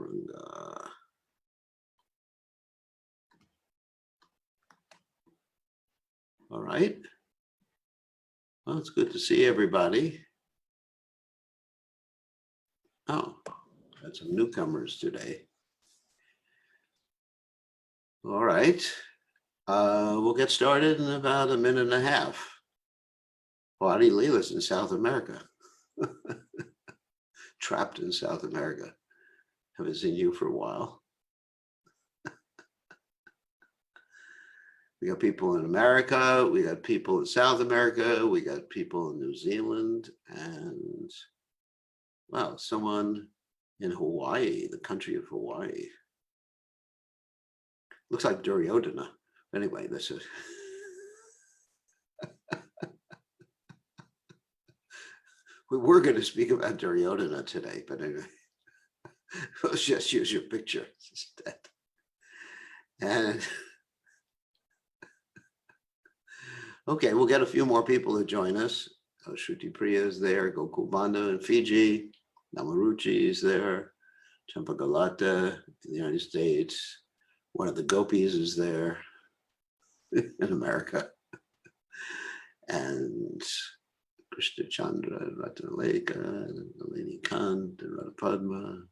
Chaturanga. All right. Well, it's good to see everybody. Oh, got some newcomers today. All right. We'll get started in about a minute and a half. Body Leela's in South America. Trapped in South America. Haven't seen you for a while. We got people in America, we got people in South America, we got people in New Zealand, and wow, someone in Hawaii, the country of Hawaii. Looks like Duryodhana. Anyway, this is we were going to speak about Duryodhana today, but anyway, let's just use your picture instead. And okay, we'll get a few more people to join us. Shruti Priya is there, Gokul in Fiji, Namaruchi is there, Champagalata in the United States. One of the gopis is there in America. And Krishna Chandra, Ratanaleka, and Nalini Kant, and Radha Padma.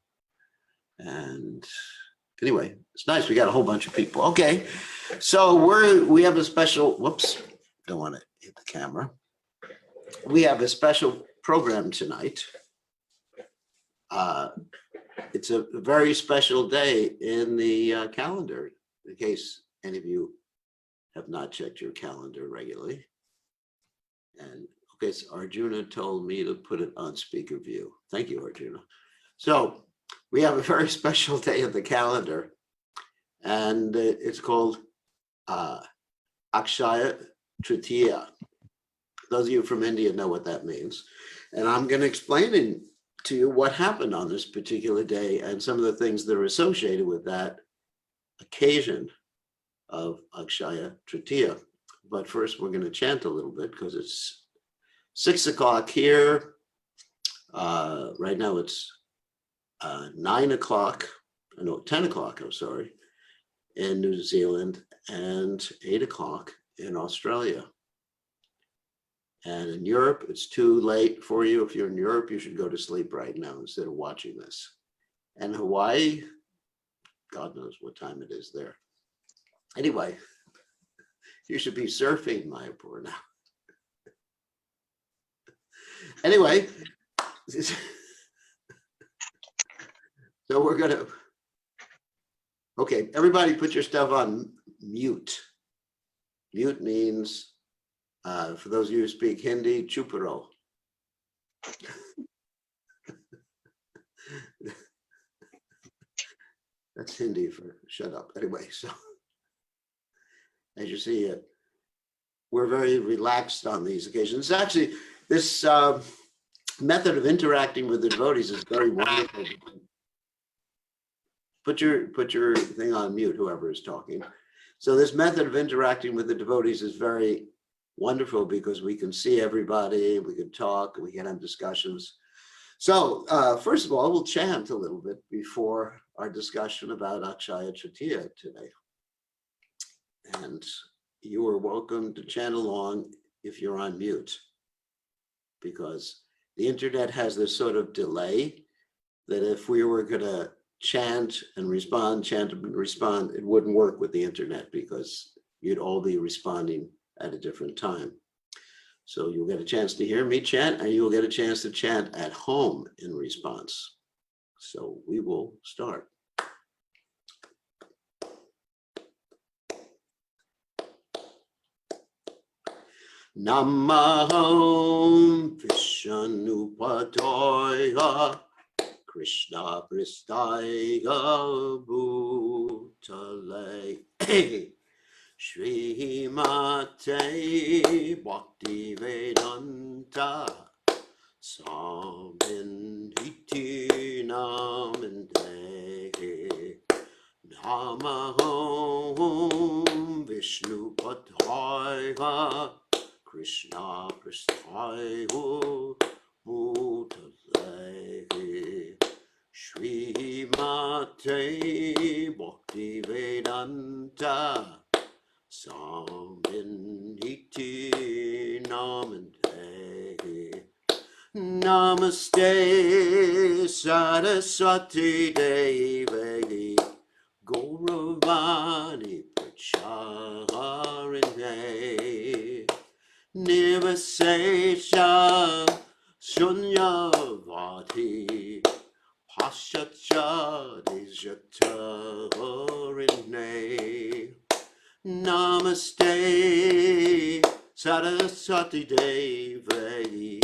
And anyway, it's nice. We got a whole bunch of people. Okay, so we have a special, whoops, don't want to hit the camera. We have a special program tonight. It's a very special day in the calendar, in case any of you have not checked your calendar regularly. And okay, so Arjuna told me to put it on speaker view. Thank you, Arjuna. So we have a very special day in the calendar, and it's called Akshaya Tritiya. Those of you from India know what that means. And I'm going to explain to you what happened on this particular day and some of the things that are associated with that occasion of Akshaya Tritiya. But first, we're going to chant a little bit because it's 6 o'clock here. Right now it's 9 o'clock, no, 10 o'clock, I'm sorry, in New Zealand, and 8 o'clock in Australia. And in Europe, it's too late for you. If you're in Europe, you should go to sleep right now instead of watching this. And Hawaii, God knows what time it is there. Anyway, you should be surfing Mayapur now. Anyway, so we're gonna, okay, everybody put your stuff on mute. Mute means, for those of you who speak Hindi, chuparo. That's Hindi for shut up. Anyway, so as you see, we're very relaxed on these occasions. Actually, this method of interacting with the devotees is very wonderful. Put your thing on mute, whoever is talking. So this method of interacting with the devotees is very wonderful because we can see everybody, we can talk, we can have discussions. So first of all, we'll chant a little bit before our discussion about Akshaya Tritiya today. And you are welcome to chant along if you're on mute, because the internet has this sort of delay that if we were going to chant and respond, it wouldn't work with the internet because you'd all be responding at a different time. So you'll get a chance to hear me chant, and you'll get a chance to chant at home in response. So we will start. Namaham Vishanupadaya Krishna Pristaya Bhutale Srimate Bhakti Vedanta Samin Hiti Namante Namaham Vishnu Padhaya Krishna Pristaya Bhutale Srimate Namaste Bhakti Vedanta Samviniti Namante Namaste Saraswati Devi Gauravani Pracharine Nivasesha Shunyavati Paschacha Dejatarine Namaste Saraswati Devi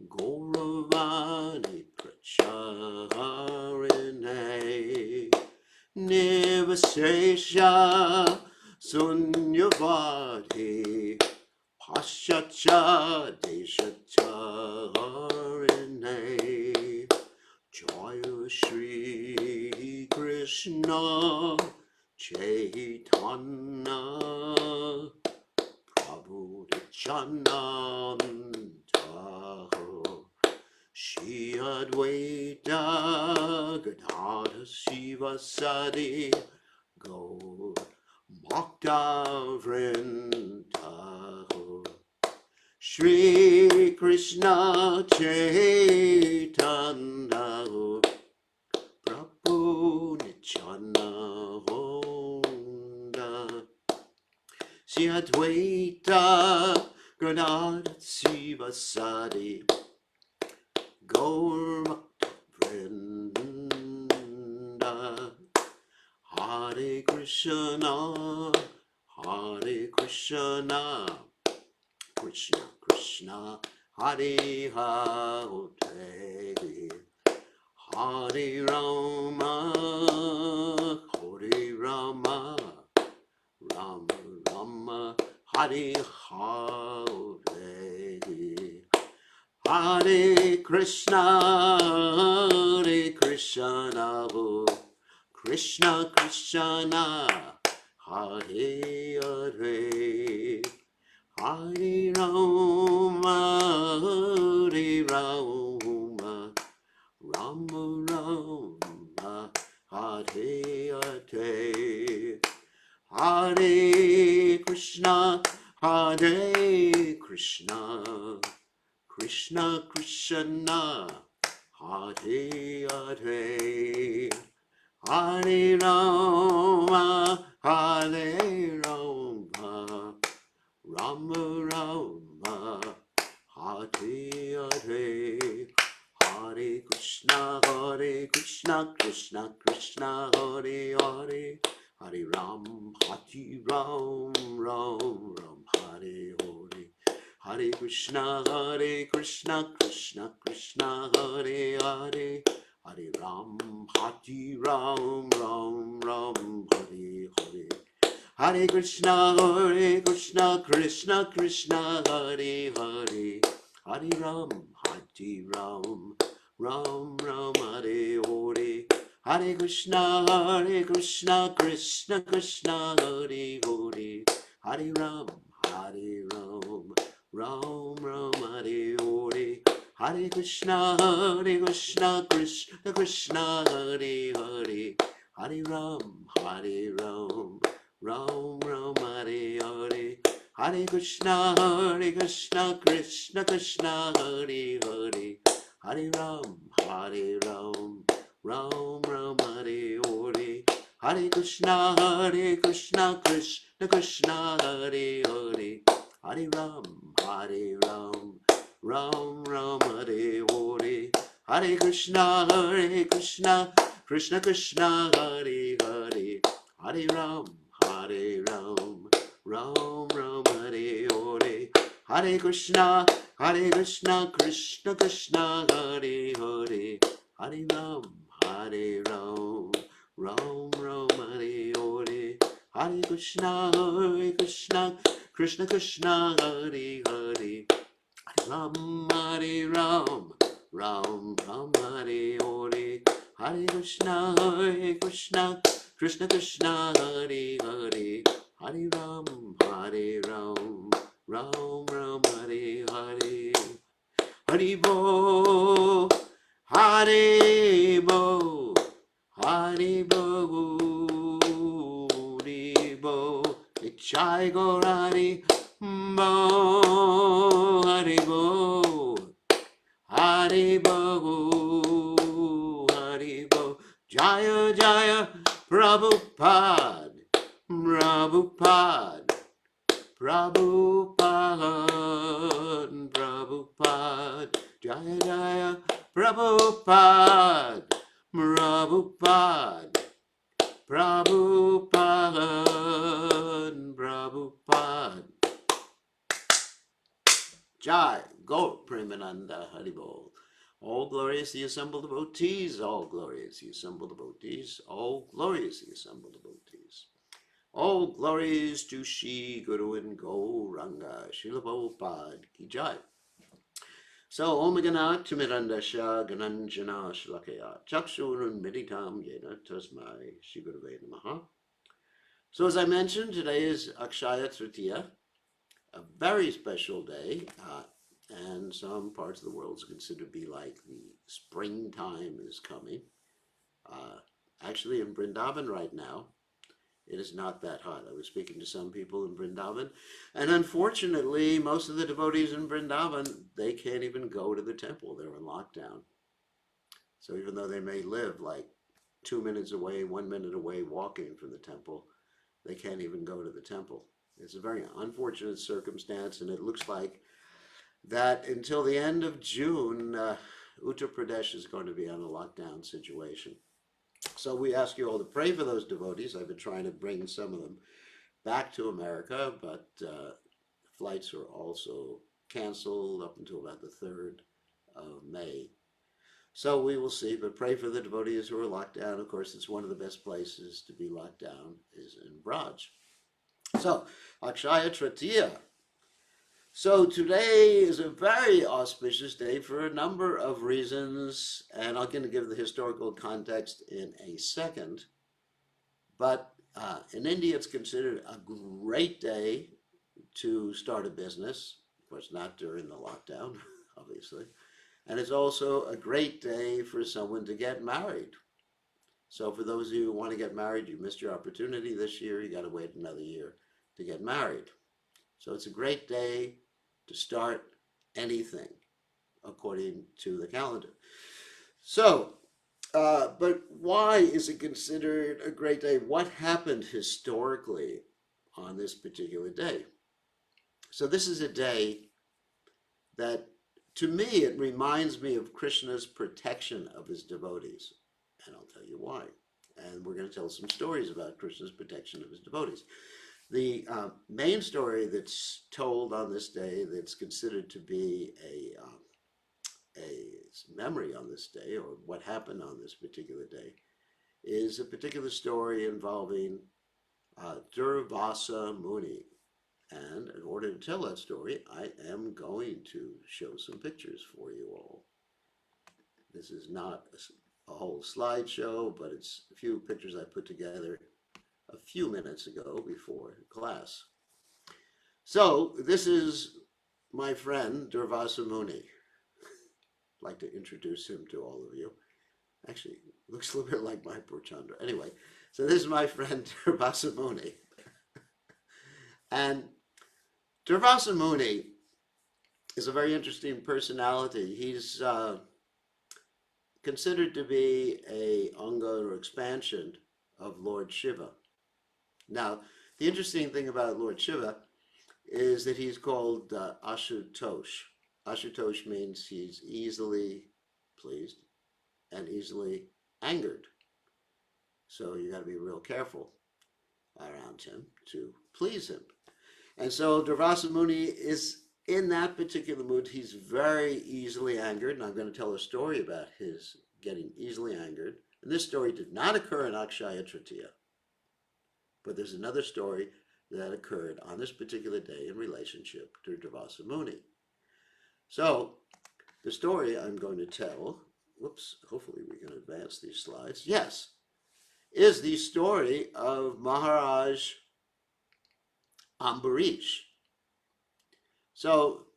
Gauravani Pracharine Nivasesha Sunyavati Paschacha Dejatarine Jaya Shri Krishna Chaitanya Prabhu Nityananda Shri Advaita Gadadhara Sivasadi Gaur Bhakta Vrinda Shri Krishna Chaitanya Prabhu Nityananda Shri Advaita Gadadhara Sivasadi Gaur Bhakta Vrinda Hare Krishna Krishna Krishna Hare Hare Hare Rama Rama Rama Hare Hare Hare Krishna Krishna Krishna Hare Hare Hare Rama Rama Rama Hare Hare Hare Krishna Krishna Krishna Hare Hare Hare Rama Rama Rama Hare Hare Hare Krishna Krishna Krishna Hare Hare Hare Ram Ram Hare Hare Hare Krishna Krishna Krishna Hare Hare Hare Ram Ram Hare Hare Hare Krishna Krishna Krishna Hare Hare Hare Ram Ram Hare Hare Hare Krishna Krishna Krishna Hare Hare Hare Ram Ram Hare Hare Hare Krishna Krishna Krishna Hare Hare Hare Ram Ram Hare Hare Hare Krishna Krishna Krishna Hare Hare Hare Ram Ram Hare Hare Hare Krishna Krishna Krishna Hare Hare Hare Ram Ram Hare Hare Hare Krishna Krishna Krishna Hare Hare Hare Ram Ram Hare Hare Hare Krishna Krishna Krishna Hare Hare Hare Ram Ram Hare Hare Hare Krishna Krishna Hare Hare Ram Hare Ram Hare Hare Hare Krishna Krishna Krishna Hare Hare Hare Ram Ram Hare Hare Hare Bo Hare Bo Hare Haribo, Haribo, Nichai Gorani, Bo, Haribo, Haribo, Haribo, Jaya Jaya, Prabhupada, Prabhupada, Prabhupada, Prabhupada, Jaya Jaya, Prabhupada, Prabhupada, Prabhupada, Prabhupada. Jai, Gaur Premananda Haribol. All glorious the assembled devotees, all glorious the assembled devotees, all glorious the assembled devotees. All glories to Shri Guru and Gauranga, Srila Prabhupada Ki Jai. So, Om Gana Timirandasha Gananjana Shlakaya Chakshurun Meditam Yena Tasmai Shri Gurave Namaha. So, as I mentioned, today is Akshaya Tritiya, a very special day, and some parts of the world is considered to be like the springtime is coming. Actually, in Vrindavan right now, it is not that hot. I was speaking to some people in Vrindavan, and unfortunately, most of the devotees in Vrindavan, they can't even go to the temple. They're in lockdown. So even though they may live like 2 minutes away, 1 minute away walking from the temple, they can't even go to the temple. It's a very unfortunate circumstance, and it looks like that until the end of June, Uttar Pradesh is going to be on a lockdown situation. So we ask you all to pray for those devotees. I've been trying to bring some of them back to America, but flights are also canceled up until about the 3rd of May. So we will see, but pray for the devotees who are locked down. Of course, it's one of the best places to be locked down is in Braj. So, Akshaya Tritiya. So today is a very auspicious day for a number of reasons, and I'm going to give the historical context in a second. But in India, it's considered a great day to start a business. Of course, not during the lockdown, obviously. And it's also a great day for someone to get married. So for those of you who want to get married, you missed your opportunity this year, you got to wait another year to get married. So it's a great day to start anything according to the calendar. So, but why is it considered a great day? What happened historically on this particular day? So this is a day that, to me, it reminds me of Krishna's protection of his devotees. And I'll tell you why. And we're going to tell some stories about Krishna's protection of his devotees. The main story that's told on this day, that's considered to be a memory on this day, or what happened on this particular day, is a particular story involving Durvasa Muni. And in order to tell that story, I am going to show some pictures for you all. This is not a whole slideshow, but it's a few pictures I put together a few minutes ago before class. So this is my friend Durvasa Muni. I'd like to introduce him to all of you. Actually, looks a little bit like my poor Chandra. Anyway, so this is my friend Durvasa Muni. And Durvasa Muni is a very interesting personality. He's considered to be a anga or expansion of Lord Shiva. Now, the interesting thing about Lord Shiva is that he's called Ashutosh. Ashutosh means he's easily pleased and easily angered. So you got to be real careful around him to please him. And so Durvasa Muni is in that particular mood. He's very easily angered, and I'm going to tell a story about his getting easily angered. And this story did not occur in Akshaya Tritiya, but there's another story that occurred on this particular day in relationship to Durvasa Muni. So the story I'm going to tell, whoops, hopefully we can advance these slides. Yes, is the story of Maharaj Ambarish. So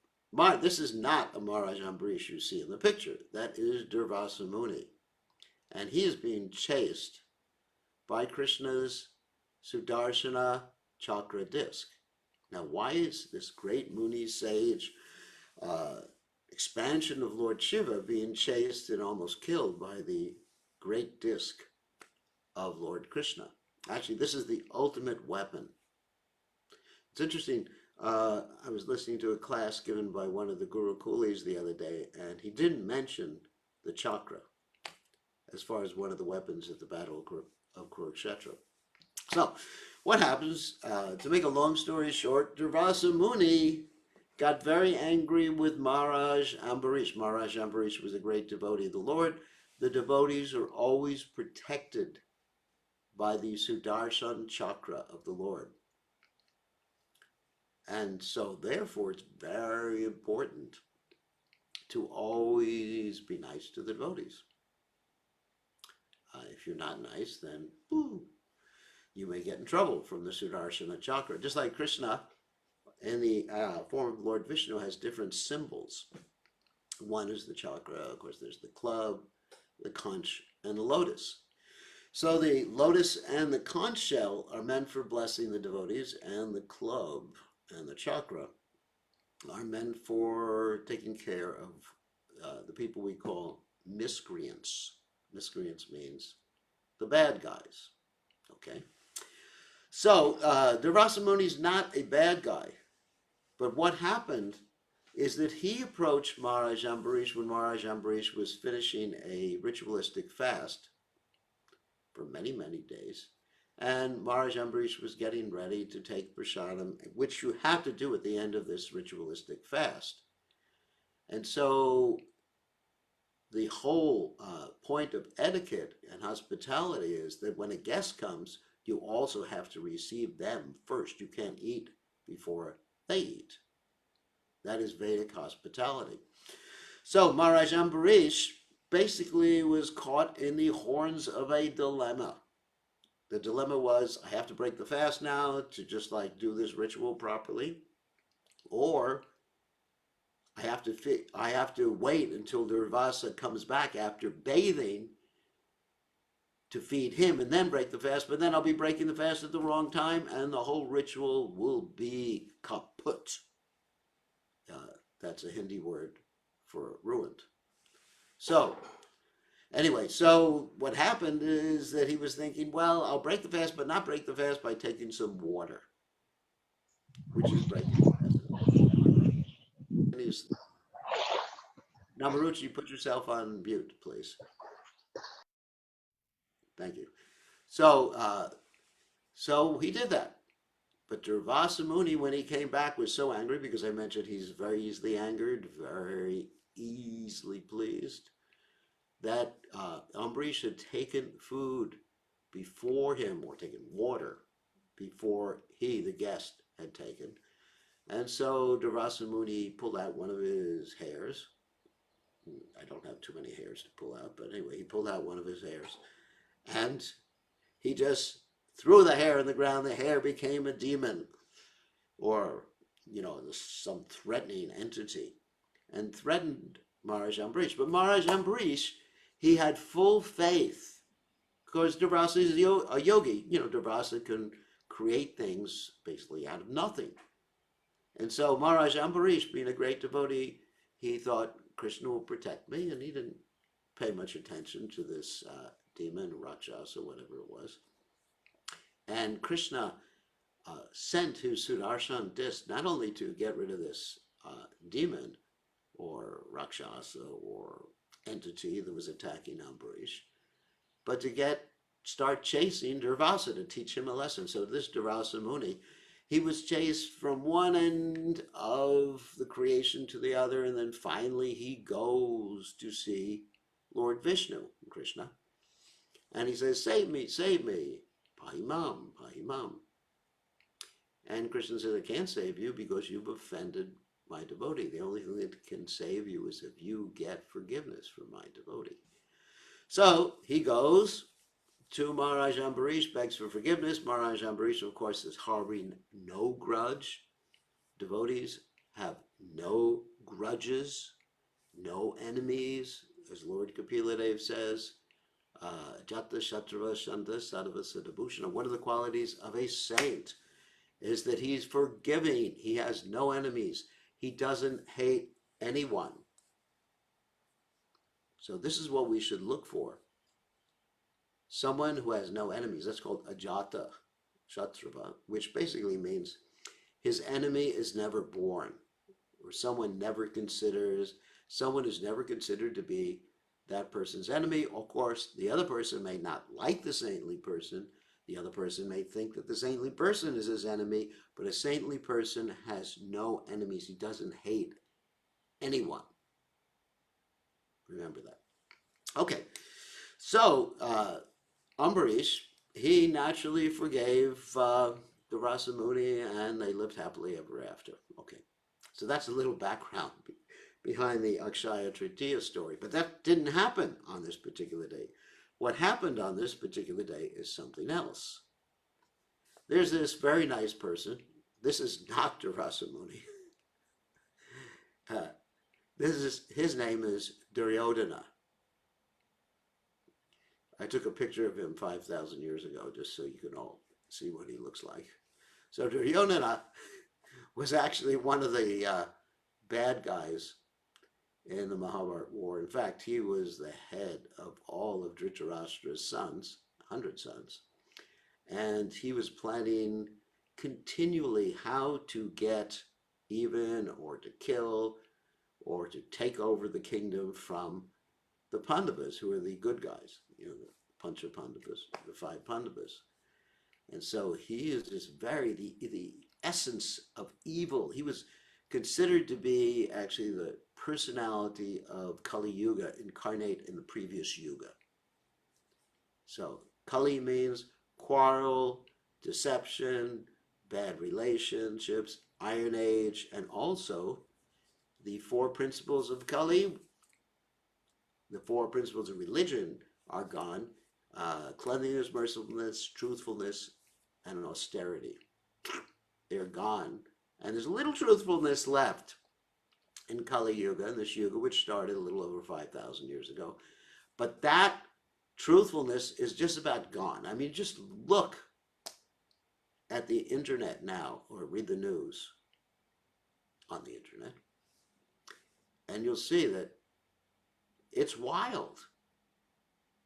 this is not a Maharaj Ambarish you see in the picture. That is Durvasa Muni. And he is being chased by Krishna's Sudarshana chakra disc. Now, why is this great Muni sage expansion of Lord Shiva being chased and almost killed by the great disc of Lord Krishna? Actually, this is the ultimate weapon. It's interesting. I was listening to a class given by one of the Guru Kulis the other day, and he didn't mention the chakra as far as one of the weapons at the Battle of Kurukshetra. So, what happens? To make a long story short, Durvasa Muni got very angry with Maharaj Ambarish. Maharaj Ambarish was a great devotee of the Lord. The devotees are always protected by the Sudarshan chakra of the Lord. And so, therefore, it's very important to always be nice to the devotees. If you're not nice, then boom, you may get in trouble from the Sudarshana chakra. Just like Krishna, in the form of Lord Vishnu, has different symbols. One is the chakra, of course, there's the club, the conch, and the lotus. So the lotus and the conch shell are meant for blessing the devotees, and the club and the chakra are meant for taking care of the people we call miscreants. Miscreants means the bad guys. Okay. So Durvasa Muni is not a bad guy. But what happened is that he approached Maharaj Ambarish when Maharaj Ambarish was finishing a ritualistic fast for many, many days. And Maharaj Ambarish was getting ready to take prasadam, which you have to do at the end of this ritualistic fast. And so the whole point of etiquette and hospitality is that when a guest comes, you also have to receive them first. You can't eat before they eat. That is Vedic hospitality. So Maharaj Ambarish basically was caught in the horns of a dilemma. The dilemma was, I have to break the fast now to just like do this ritual properly, or I have to wait until Durvasa comes back after bathing to feed him and then break the fast, but then I'll be breaking the fast at the wrong time and the whole ritual will be kaput. That's a Hindi word for ruined. So anyway, so what happened is that he was thinking, well, I'll break the fast, but not break the fast by taking some water, which is breaking the fast. Now, Maruchi, put yourself on mute, please. Thank you. So he did that. But Durvasa Muni, when he came back, was so angry because I mentioned he's very easily angered, very easily pleased, that Ambarish had taken food before him, or taken water before he, the guest, had taken. And so Durvasa Muni pulled out one of his hairs. I don't have too many hairs to pull out, but anyway, he pulled out one of his hairs. And he just threw the hair in the ground. The hair became a demon, or, some threatening entity, and threatened Maharaj Ambarish. But Maharaj Ambarish, he had full faith, because Durvasa is a yogi. Durvasa can create things basically out of nothing. And so Maharaj Ambarish, being a great devotee, he thought Krishna will protect me, and he didn't pay much attention to this demon, Rakshasa, whatever it was. And Krishna sent his Sudarshan disc not only to get rid of this demon, or Rakshasa, or entity that was attacking Ambarish, but to start chasing Durvasa, to teach him a lesson. So this Durvasa Muni, he was chased from one end of the creation to the other, and then finally he goes to see Lord Vishnu, Krishna, and he says, save me, Pahimam, Pahimam. And Krishna says, I can't save you because you've offended my devotee. The only thing that can save you is if you get forgiveness from my devotee. So he goes to Maharaj Ambarish, begs for forgiveness. Maharaj Ambarish, of course, is harboring no grudge. Devotees have no grudges, no enemies, as Lord Kapila Dev says. Jata Shatrava Shanta Sadhava Siddhabhushana. One of the qualities of a saint is that he's forgiving. He has no enemies. He doesn't hate anyone. So this is what we should look for. Someone who has no enemies. That's called Ajata Shatrava, which basically means his enemy is never born, or someone is never considered to be that person's enemy. Of course, the other person may not like the saintly person. The other person may think that the saintly person is his enemy, but a saintly person has no enemies. He doesn't hate anyone. Remember that. Okay, so Ambarish, he naturally forgave the Rasa Muni, and they lived happily ever after. Okay, so that's a little background behind the Akshaya Tritiya story, but that didn't happen on this particular day. What happened on this particular day is something else. There's this very nice person. This is not Rasa Muni. His name is Duryodhana. I took a picture of him 5,000 years ago just so you can all see what he looks like. So Duryodhana was actually one of the bad guys in the Mahabharata war. In fact, he was the head of all of Dhritarashtra's sons, 100 sons. And he was planning continually how to get even or to kill or to take over the kingdom from the Pandavas, who are the good guys, the Pancha Pandavas, the 5 Pandavas. And so he is just the essence of evil. He was considered to be actually the personality of Kali Yuga incarnate in the previous Yuga. So Kali means quarrel, deception, bad relationships, Iron Age, and also the 4 principles of Kali. The 4 principles of religion are gone. Cleanliness, mercifulness, truthfulness, and austerity. They're gone. And there's little truthfulness left in Kali Yuga, in this Yuga, which started a little over 5,000 years ago. But that truthfulness is just about gone. I mean, just look at the internet now, or read the news on the internet, and you'll see that it's wild.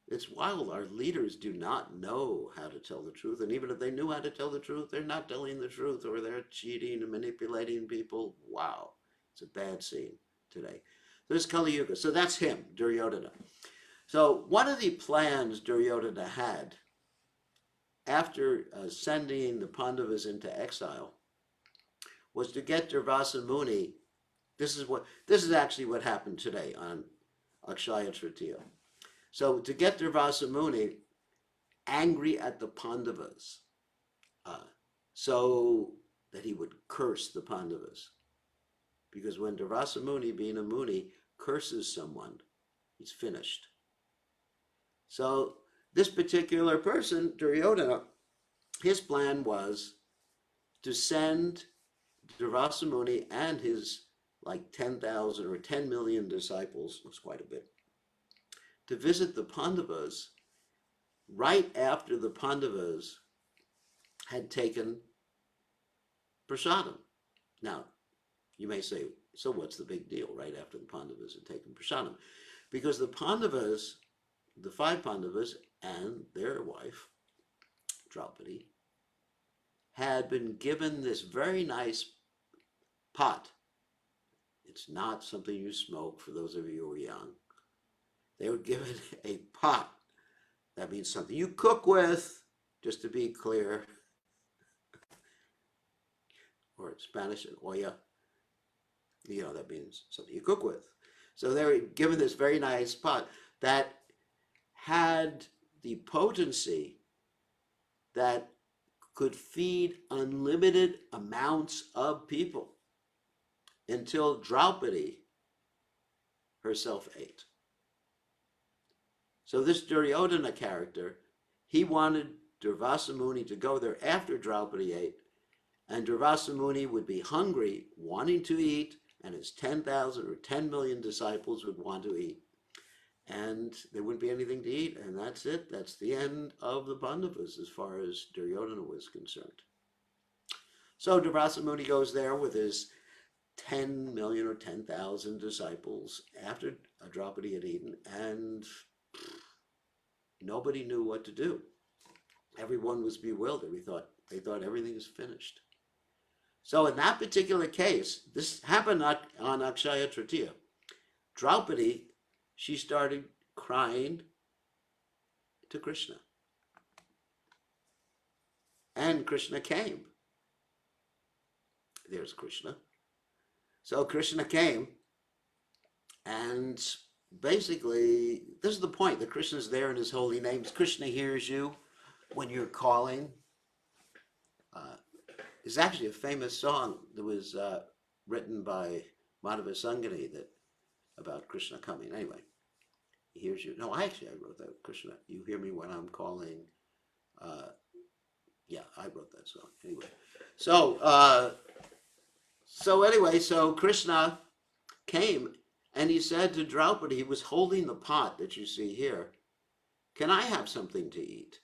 It's wild. Our leaders do not know how to tell the truth. And even if they knew how to tell the truth, they're not telling the truth, or they're cheating and manipulating people. Wow. It's a bad scene today. There's Kali Yuga. So that's him, Duryodhana. So one of the plans Duryodhana had after sending the Pandavas into exile was to get Durvasa Muni. This is actually what happened today on Akshaya Tritiya. So to get Durvasa Muni angry at the Pandavas, so that he would curse the Pandavas. Because when Durvasa Muni, being a Muni, curses someone, he's finished. So this particular person, Duryodhana, his plan was to send Durvasa Muni and his like 10,000 or 10 million disciples, that's quite a bit, to visit the Pandavas right after the Pandavas had taken prasadam. Now, you may say, so what's the big deal right after the Pandavas had taken prasadam? Because the Pandavas, the 5 Pandavas and their wife, Draupadi, had been given this very nice pot. It's not something you smoke, for those of you who are young. They were given a pot. That means something you cook with, just to be clear. Or in Spanish, an olla. That means something you cook with. So they were given this very nice pot that had the potency that could feed unlimited amounts of people until Draupadi herself ate. So this Duryodhana character, he wanted Durvasa Muni to go there after Draupadi ate, and Durvasa Muni would be hungry, wanting to eat, and his 10,000 or 10 million disciples would want to eat. and there wouldn't be anything to eat, and that's it. That's the end of the Pandavas as far as Duryodhana was concerned. So Durvasa Muni goes there with his 10 million or 10,000 disciples after Draupadi had eaten, and nobody knew what to do. Everyone was bewildered. They thought everything was finished. So in that particular case, this happened on Akshaya Tritiya. Draupadi, she started crying to Krishna. And Krishna came. There's Krishna. So Krishna came, and basically, this is the point, that Krishna's there in his holy names. Krishna hears you when you're calling. It's actually a famous song that was written by Madhava Sangani about Krishna coming. Anyway, he hears you. No, I wrote that. Krishna, you hear me when I'm calling. Yeah, I wrote that song. Anyway, so Krishna came, and he said to Draupadi, he was holding the pot that you see here, "Can I have something to eat?"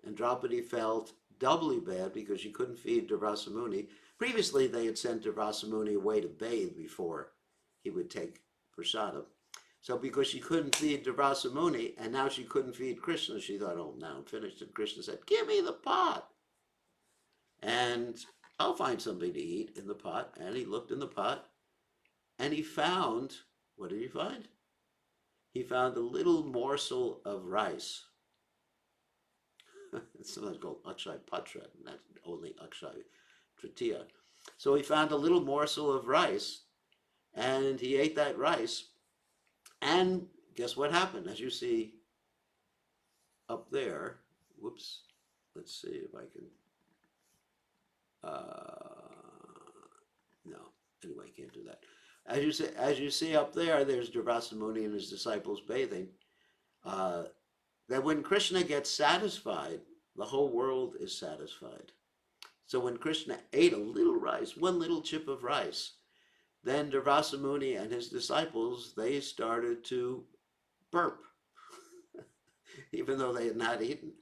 And Draupadi felt doubly bad because she couldn't feed Durvasa Muni. Previously, they had sent Durvasa Muni away to bathe before he would take prasadam. So because she couldn't feed Durvasa Muni, and now she couldn't feed Krishna, she thought, oh, now I'm finished. And Krishna said, "Give me the pot, and I'll find something to eat in the pot." And he looked in the pot, and he found, what did he find? He found a little morsel of rice. It's sometimes called Akshay Patra, not only Akshay Tritiya. So he found a little morsel of rice, and he ate that rice, and guess what happened? As you see up there, whoops, let's see if I can, no, anyway, I can't do that. As you see up there, there's Durvasa Muni and his disciples bathing. That when Krishna gets satisfied, the whole world is satisfied. So when Krishna ate a little rice, one little chip of rice, then Durvasa Muni and his disciples, they started to burp, even though they had not eaten.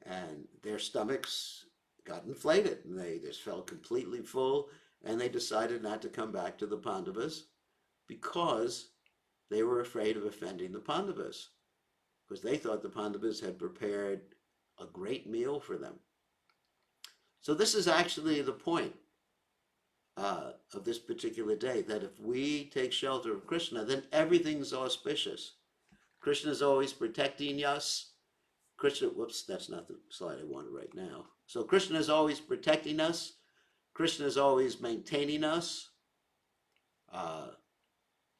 And their stomachs got inflated, and they just felt completely full, and they decided not to come back to the Pandavas because they were afraid of offending the Pandavas, because they thought the Pandavas had prepared a great meal for them. So this is actually the point of this particular day, that if we take shelter of Krishna, then everything's auspicious. Krishna is always protecting us. Krishna, whoops, that's not the slide I wanted right now. So Krishna is always protecting us. Krishna is always maintaining us.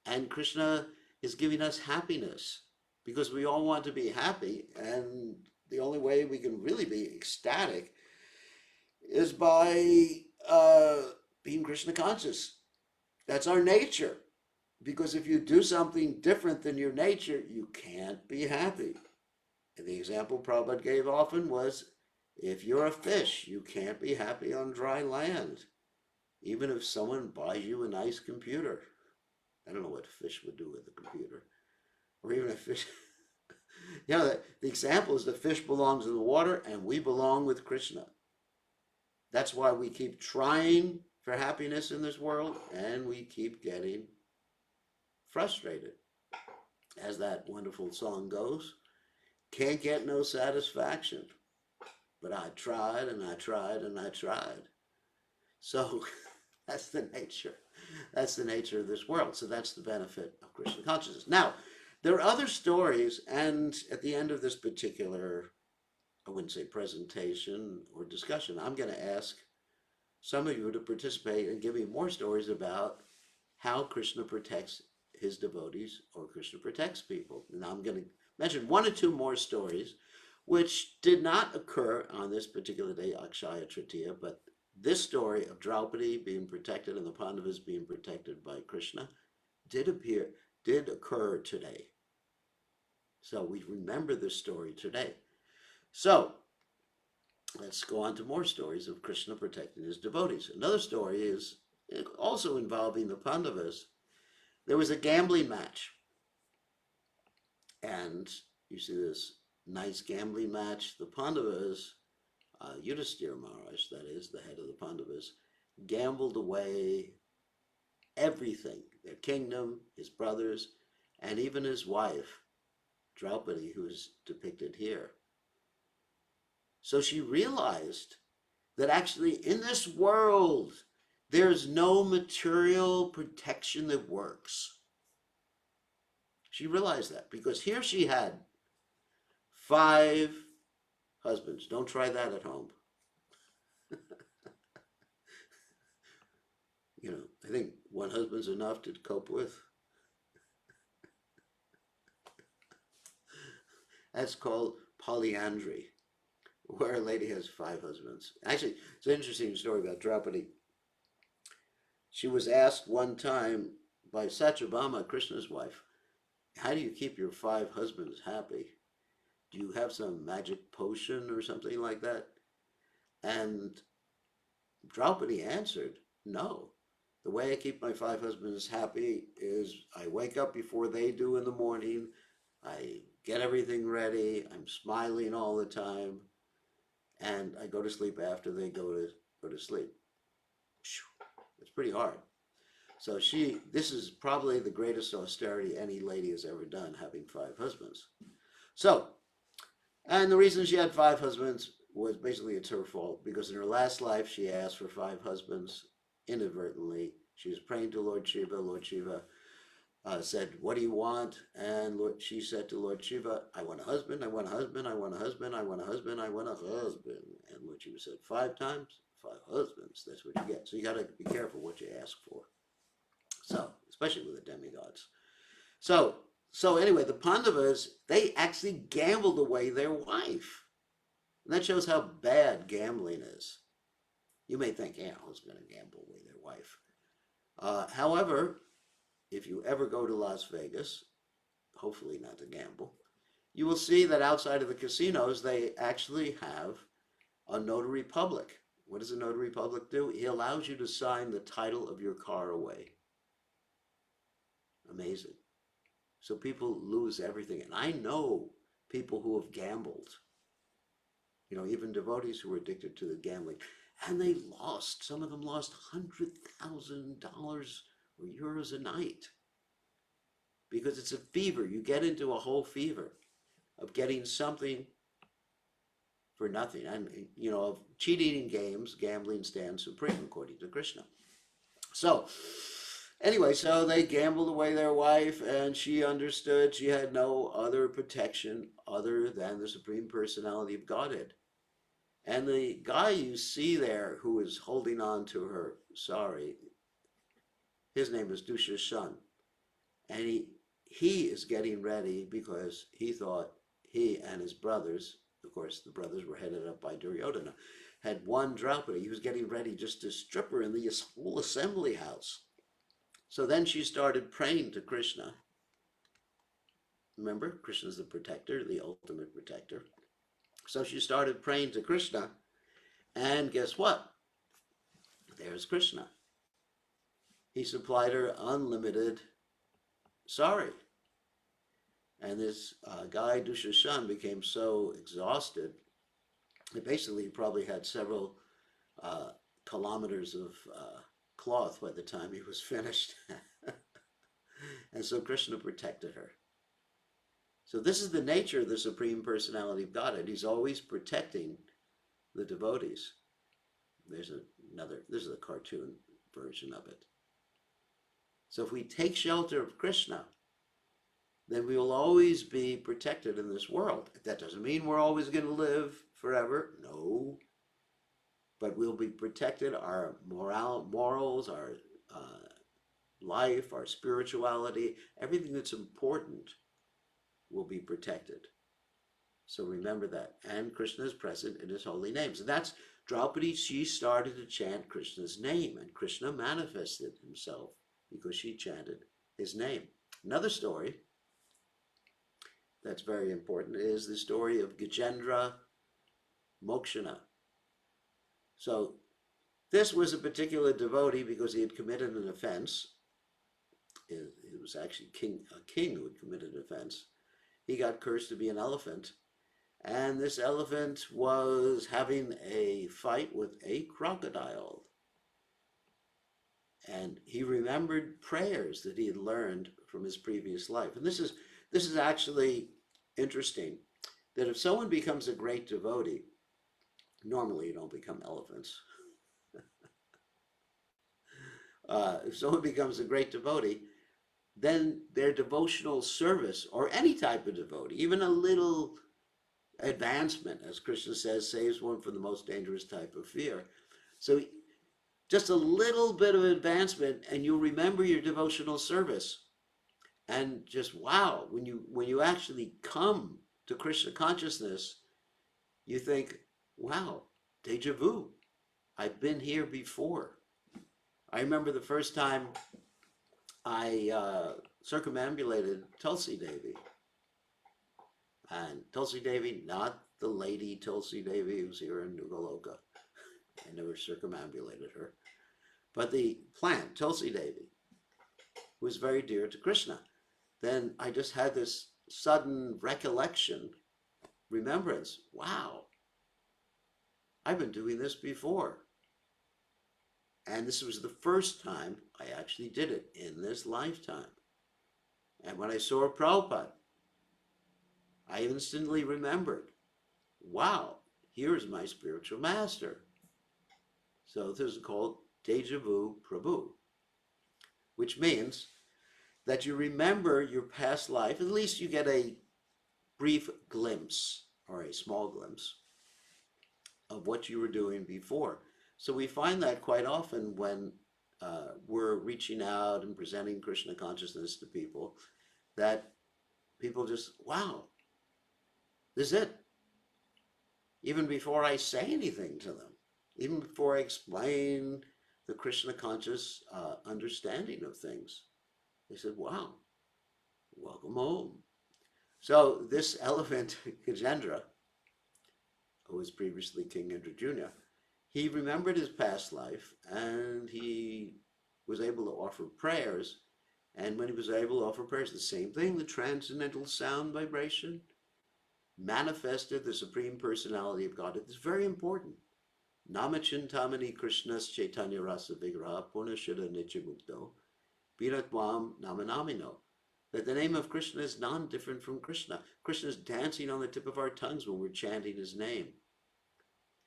And Krishna is giving us happiness, because we all want to be happy, and the only way we can really be ecstatic is by being Krishna conscious. That's our nature. Because if you do something different than your nature, you can't be happy. And the example Prabhupada gave often was, if you're a fish, you can't be happy on dry land, even if someone buys you a nice computer. I don't know what a fish would do with a computer. Or even a fish. The example is the fish belongs in the water, and we belong with Krishna. That's why we keep trying for happiness in this world, and we keep getting frustrated. As that wonderful song goes, can't get no satisfaction, but I tried and I tried and I tried. So that's the nature. That's the nature of this world. So that's the benefit of Krishna consciousness. Now, there are other stories, and at the end of this particular, I wouldn't say presentation or discussion, I'm going to ask some of you to participate and give me more stories about how Krishna protects his devotees, or Krishna protects people. And I'm going to mention one or two more stories which did not occur on this particular day, Akshaya Tritiya, but this story of Draupadi being protected and the Pandavas being protected by Krishna did occur today. So we remember this story today. So let's go on to more stories of Krishna protecting his devotees. Another story is also involving the Pandavas. There was a gambling match, And you see this nice gambling match. The Pandavas, Yudhisthira Maharaj, that is, the head of the Pandavas, gambled away everything, their kingdom, his brothers, and even his wife, Draupadi, who is depicted here. So she realized that actually in this world, there's no material protection that works. She realized that because here she had 5 husbands. Don't try that at home. I think one husband's enough to cope with. That's called polyandry, where a lady has 5 husbands. Actually, it's an interesting story about Draupadi. She was asked one time by Satyabhama, Krishna's wife, how do you keep your 5 husbands happy? Do you have some magic potion or something like that? And Draupadi answered, no. The way I keep my 5 husbands happy is I wake up before they do in the morning. I get everything ready. I'm smiling all the time. And I go to sleep after they go to sleep. It's pretty hard. So this is probably the greatest austerity any lady has ever done, having 5 husbands. So, and the reason she had 5 husbands was basically it's her fault, because in her last life she asked for 5 husbands inadvertently. She was praying to Lord Shiva. Lord Shiva said, what do you want? And she said to Lord Shiva, I want a husband, I want a husband, I want a husband, I want a husband, I want a husband. And Lord Shiva said, 5 times, 5 husbands, that's what you get. So you got to be careful what you ask for. So, especially with the demigods. So anyway, the Pandavas, they actually gambled away their wife. And that shows how bad gambling is. You may think, yeah, who's going to gamble away their wife? However, if you ever go to Las Vegas, hopefully not to gamble, you will see that outside of the casinos, they actually have a notary public. What does a notary public do? He allows you to sign the title of your car away. Amazing. So people lose everything. And I know people who have gambled, even devotees who were addicted to the gambling. And they lost, some of them lost $100,000 or euros a night. Because it's a fever. You get into a whole fever of getting something for nothing. And, of cheating in games, gambling stands supreme, according to Krishna. So, anyway, so they gambled away their wife, and she understood she had no other protection other than the Supreme Personality of Godhead. And the guy you see there who is holding on to her sari, his name is Duryodhana. And he is getting ready because he thought he and his brothers, of course the brothers were headed up by Duryodhana, had won Draupadi. He was getting ready just to strip her in the whole assembly house. So then she started praying to Krishna. Remember, Krishna's the protector, the ultimate protector. So she started praying to Krishna, and guess what? There's Krishna. He supplied her unlimited sari. And this guy, Duryodhana, became so exhausted, that basically he probably had several kilometers of cloth by the time he was finished. And so Krishna protected her. So this is the nature of the Supreme Personality of Godhead. He's always protecting the devotees. This is a cartoon version of it. So if we take shelter of Krishna, then we will always be protected in this world. That doesn't mean we're always going to live forever. No. But we'll be protected. Our morals, our life, our spirituality, everything that's important will be protected. So remember that. And Krishna is present in his holy names. And that's Draupadi. She started to chant Krishna's name, and Krishna manifested himself because she chanted his name. Another story that's very important is the story of Gajendra Mokshana. So this was a particular devotee because he had committed an offense. It was actually a king who had committed an offense. he got cursed to be an elephant. And this elephant was having a fight with a crocodile. And he remembered prayers that he had learned from his previous life. And this is actually interesting, that if someone becomes a great devotee, normally you don't become elephants. If someone becomes a great devotee, then their devotional service, or any type of devotee, even a little advancement, as Krishna says, saves one from the most dangerous type of fear. So just a little bit of advancement and you'll remember your devotional service. And just wow, when you actually come to Krishna consciousness, you think, wow, deja vu. I've been here before. I remember the first time I circumambulated Tulsi Devi. And Tulsi Devi, not the lady Tulsi Devi who's here in Nugaloka. I never circumambulated her. But the plant, Tulsi Devi, was very dear to Krishna. Then I just had this sudden recollection, remembrance. Wow, I've been doing this before. And this was the first time I actually did it in this lifetime. And when I saw Prabhupada, I instantly remembered, wow, here's my spiritual master. So this is called Deja Vu Prabhu, which means that you remember your past life, at least you get a brief glimpse or a small glimpse of what you were doing before. So we find that quite often when we're reaching out and presenting Krishna consciousness to people, that people just, wow, this is it. Even before I say anything to them, even before I explain the Krishna conscious understanding of things, they said, wow, welcome home. So this elephant, Gajendra, who was previously King Indra Jr., he remembered his past life and he was able to offer prayers. And when he was able to offer prayers, the same thing, the transcendental sound vibration manifested the Supreme Personality of God. It's very important. Namachintamani Krishnas Chaitanya Rasa Vigraha Purnashida Nityamukto Viratvam Namanamino. That the name of Krishna is non-different from Krishna. Krishna is dancing on the tip of our tongues when we're chanting his name.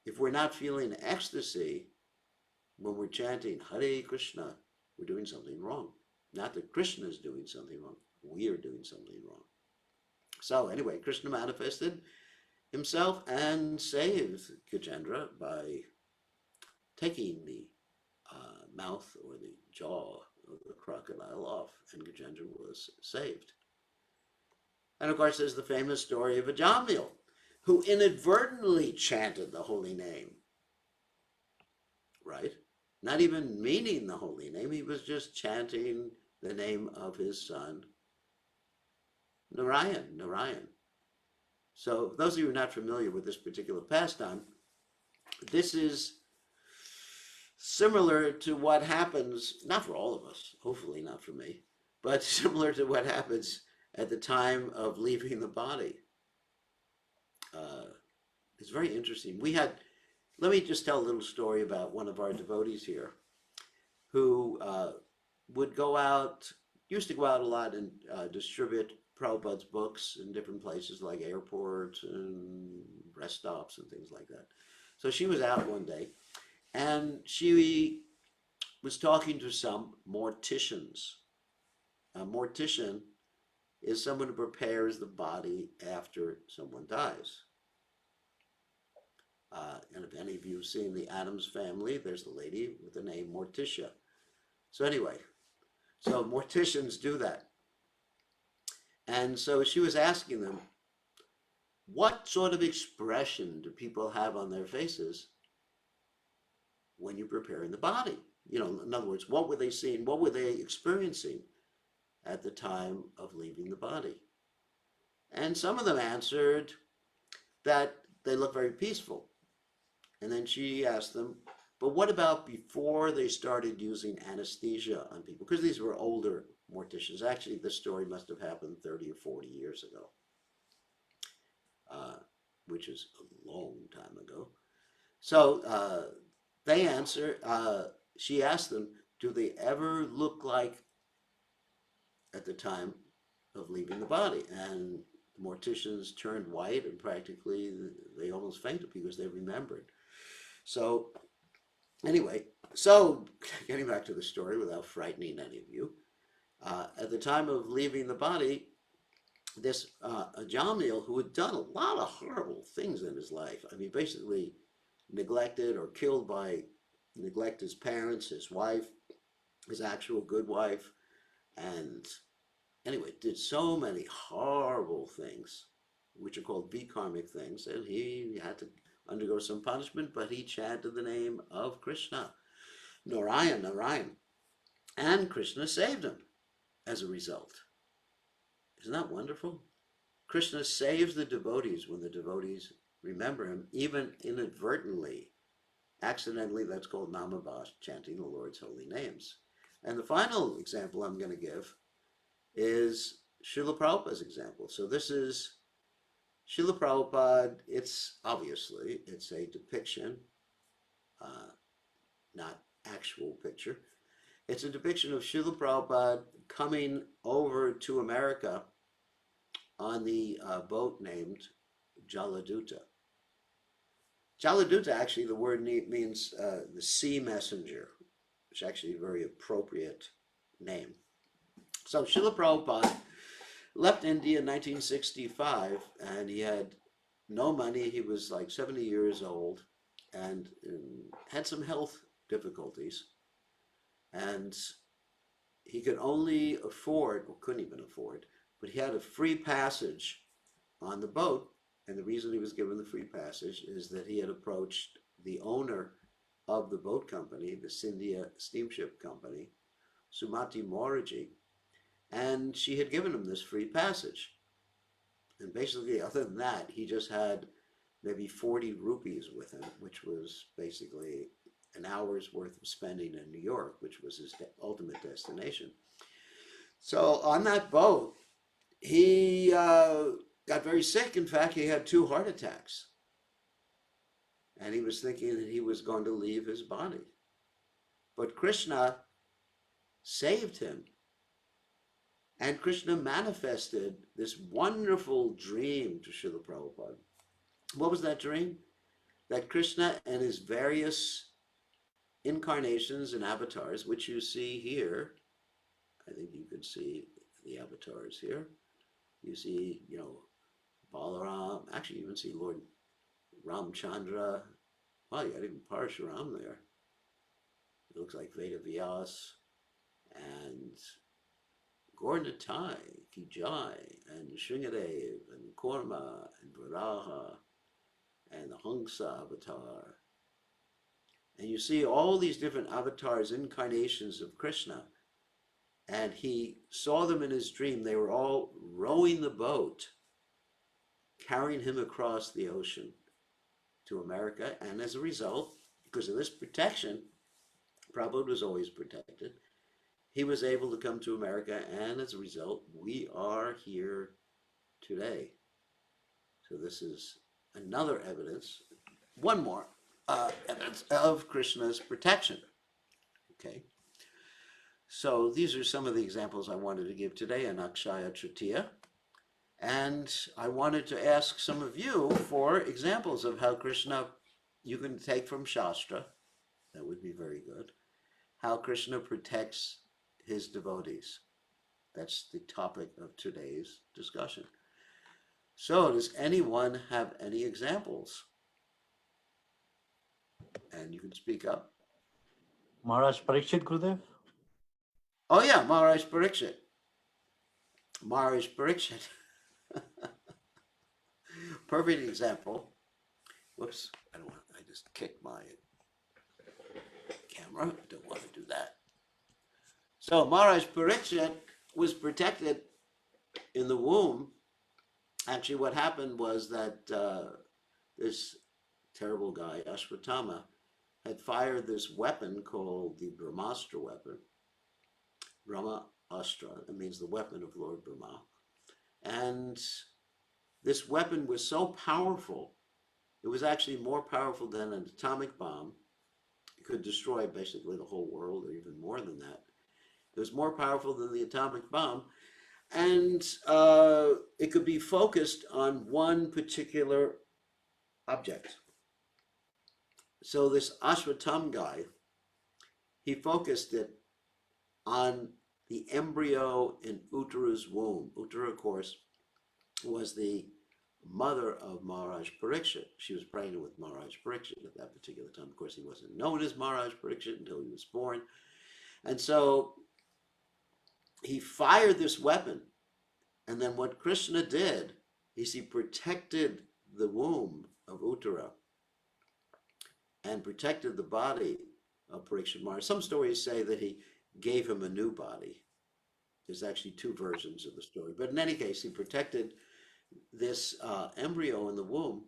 If we're not feeling ecstasy when we're chanting Hare Krishna, we're doing something wrong. Not that Krishna is doing something wrong, we are doing something wrong. So anyway, Krishna manifested himself and saved Gajendra by taking the mouth or the jaw of the crocodile off, and Gajendra was saved. And of course, there's the famous story of Ajamil, who inadvertently chanted the holy name, right? Not even meaning the holy name, he was just chanting the name of his son, Narayan. So those of you who are not familiar with this particular pastime, this is similar to what happens, not for all of us, hopefully not for me, but similar to what happens at the time of leaving the body. It's very interesting. Let me just tell a little story about one of our devotees here who used to go out a lot and distribute Prabhupada's books in different places like airports and rest stops and things like that. So she was out one day and she was talking to some morticians. A mortician is someone who prepares the body after someone dies. And if any of you have seen the Addams Family, there's the lady with the name Morticia. So anyway, so morticians do that. And so she was asking them, what sort of expression do people have on their faces when you're preparing the body? You know, in other words, what were they seeing? What were they experiencing at the time of leaving the body? And some of them answered that they look very peaceful. And then she asked them, but what about before they started using anesthesia on people? Because these were older morticians. Actually, this story must have happened 30 or 40 years ago. which is a long time ago. So they answer, she asked them, do they ever look like at the time of leaving the body? And the morticians turned white and practically they almost fainted because they remembered. So anyway, so getting back to the story without frightening any of you, at the time of leaving the body, this Jamil, who had done a lot of horrible things in his life, I mean, basically neglected or killed by neglect his parents, his wife, his actual good wife, and anyway, did so many horrible things, which are called karmic things, and he had to undergo some punishment, but he chanted the name of Krishna, Narayan, Narayan, and Krishna saved him as a result. Isn't that wonderful? Krishna saves the devotees when the devotees remember him, even inadvertently, accidentally. That's called namabhash, chanting the Lord's holy names. And the final example I'm going to give is Srila Prabhupada's example. So this is Srila Prabhupada. It's a depiction, not actual picture. It's a depiction of Srila Prabhupada coming over to America on the boat named Jaladuta. Jaladuta, actually, the word means the sea messenger, which is actually a very appropriate name. So Srila Prabhupada left India in 1965, and he had no money. He was like 70 years old and had some health difficulties. And he could only afford, or couldn't even afford, but he had a free passage on the boat. And the reason he was given the free passage is that he had approached the owner of the boat company, the Scindia Steamship Company, Sumati Moraji, and she had given him this free passage. And basically, other than that, he just had maybe 40 rupees with him, which was basically an hour's worth of spending in New York, which was his ultimate destination. So on that boat, he got very sick. In fact, he had 2 heart attacks. And he was thinking that he was going to leave his body. But Krishna saved him. And Krishna manifested this wonderful dream to Srila Prabhupada. What was that dream? That Krishna and his various incarnations and avatars, which you see here, I think you can see the avatars here. You see, Balaram, actually you even see Lord Ramchandra. Wow, you got even Parshuram there. It looks like Veda Vyas and Gornatai, Kijai, and Shringadev, and Korma, and Varaha, and the Hangsa avatar. And you see all these different avatars, incarnations of Krishna. And he saw them in his dream. They were all rowing the boat, carrying him across the ocean to America. And as a result, because of this protection, Prabhupada was always protected. He was able to come to America, and as a result, we are here today. So this is another evidence, one more evidence of Krishna's protection. Okay. So these are some of the examples I wanted to give today on Akshaya Tritiya. And I wanted to ask some of you for examples of how Krishna, you can take from Shastra, that would be very good, how Krishna protects his devotees. That's the topic of today's discussion. So does anyone have any examples? And you can speak up. Maharaj Parikshit, Gurudev? Oh yeah, Maharaj Parikshit. Maharaj Parikshit. Perfect example. Whoops, I just kicked my camera. Don't want to do that. So Maharaj Parikshit was protected in the womb. Actually, what happened was that this terrible guy, Ashwatthama, had fired this weapon called the Brahmastra Weapon. Brahmastra, that means the weapon of Lord Brahma. And this weapon was so powerful It was actually more powerful than an atomic bomb. It could destroy basically the whole world, or even more than that. It was more powerful than the atomic bomb, and it could be focused on one particular object. So this Ashwatam guy, he focused it on the embryo in Uttara's womb. Uttara, of course, was the mother of Maharaj Parikshit. She was pregnant with Maharaj Parikshit at that particular time. Of course, he wasn't known as Maharaj Parikshit until he was born. And so he fired this weapon. And then what Krishna did is he protected the womb of Uttara and protected the body of Parikshit Maharaj. Some stories say that he gave him a new body. There's actually two versions of the story. But in any case, he protected this embryo in the womb,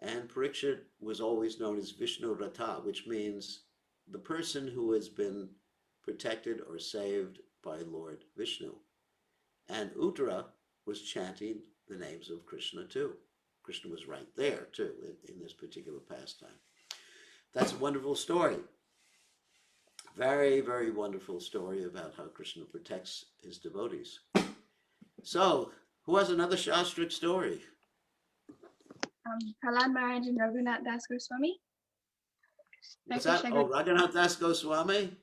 and Parikshit was always known as Vishnu Rata, which means the person who has been protected or saved by Lord Vishnu. And Uttara was chanting the names of Krishna too. Krishna was right there too in this particular pastime. That's a wonderful story. Very, very wonderful story about how Krishna protects his devotees. So, who has another Shastric story? Prahlad Maharaj and Raghunath Das Goswami. What's that? Oh, Raghunath Das Goswami?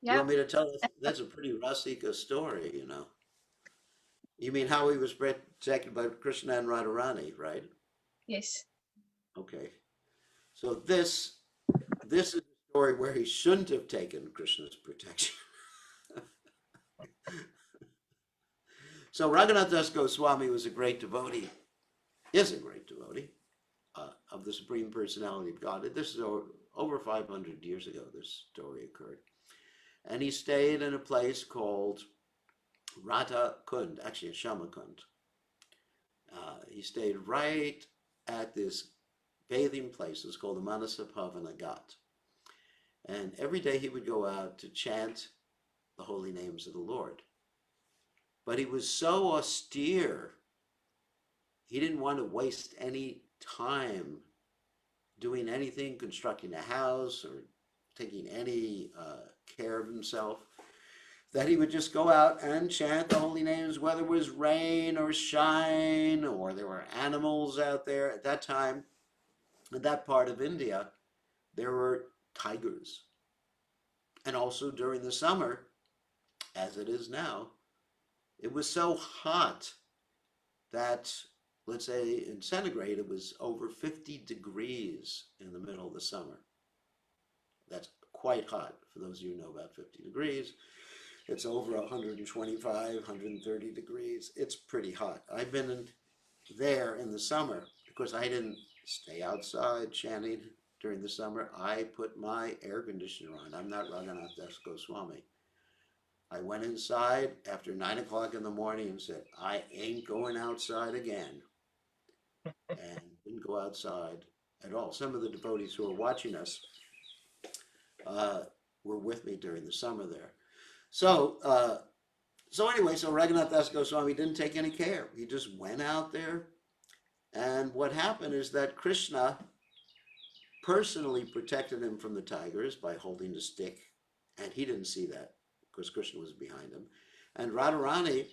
Yeah. You want me to tell us? That's a pretty Rasika story, you know. You mean how he was protected by Krishna and Radharani, right? Yes. Okay. So this is a story where he shouldn't have taken Krishna's protection. So Raghunath Das Goswami was a great devotee, is a great devotee of the Supreme Personality of God. This is over 500 years ago this story occurred. And he stayed in a place called Radha Kund, actually a Shama Kund. He stayed right at this bathing place. It's called the Manasa Pavana Ghat. And every day he would go out to chant the holy names of the Lord. But he was so austere, he didn't want to waste any time doing anything, constructing a house or taking any care of himself, that he would just go out and chant the holy names, whether it was rain or shine or there were animals out there. At that time, in that part of India, there were tigers. And also during the summer, as it is now, it was so hot that, let's say in centigrade, it was over 50 degrees in the middle of the summer. That's quite hot. For those of you who know about 50 degrees, it's over 125, 130 degrees. It's pretty hot. I've been there in the summer because I didn't stay outside chanting during the summer. I put my air conditioner on. I'm not Raghunath Das Goswami. I went inside after 9 o'clock in the morning and said, I ain't going outside again. And didn't go outside at all. Some of the devotees who were watching us were with me during the summer there. So anyway, so Raghunath Das Goswami didn't take any care. He just went out there. And what happened is that Krishna personally protected him from the tigers by holding the stick. And he didn't see that because Krishna was behind him. And Radharani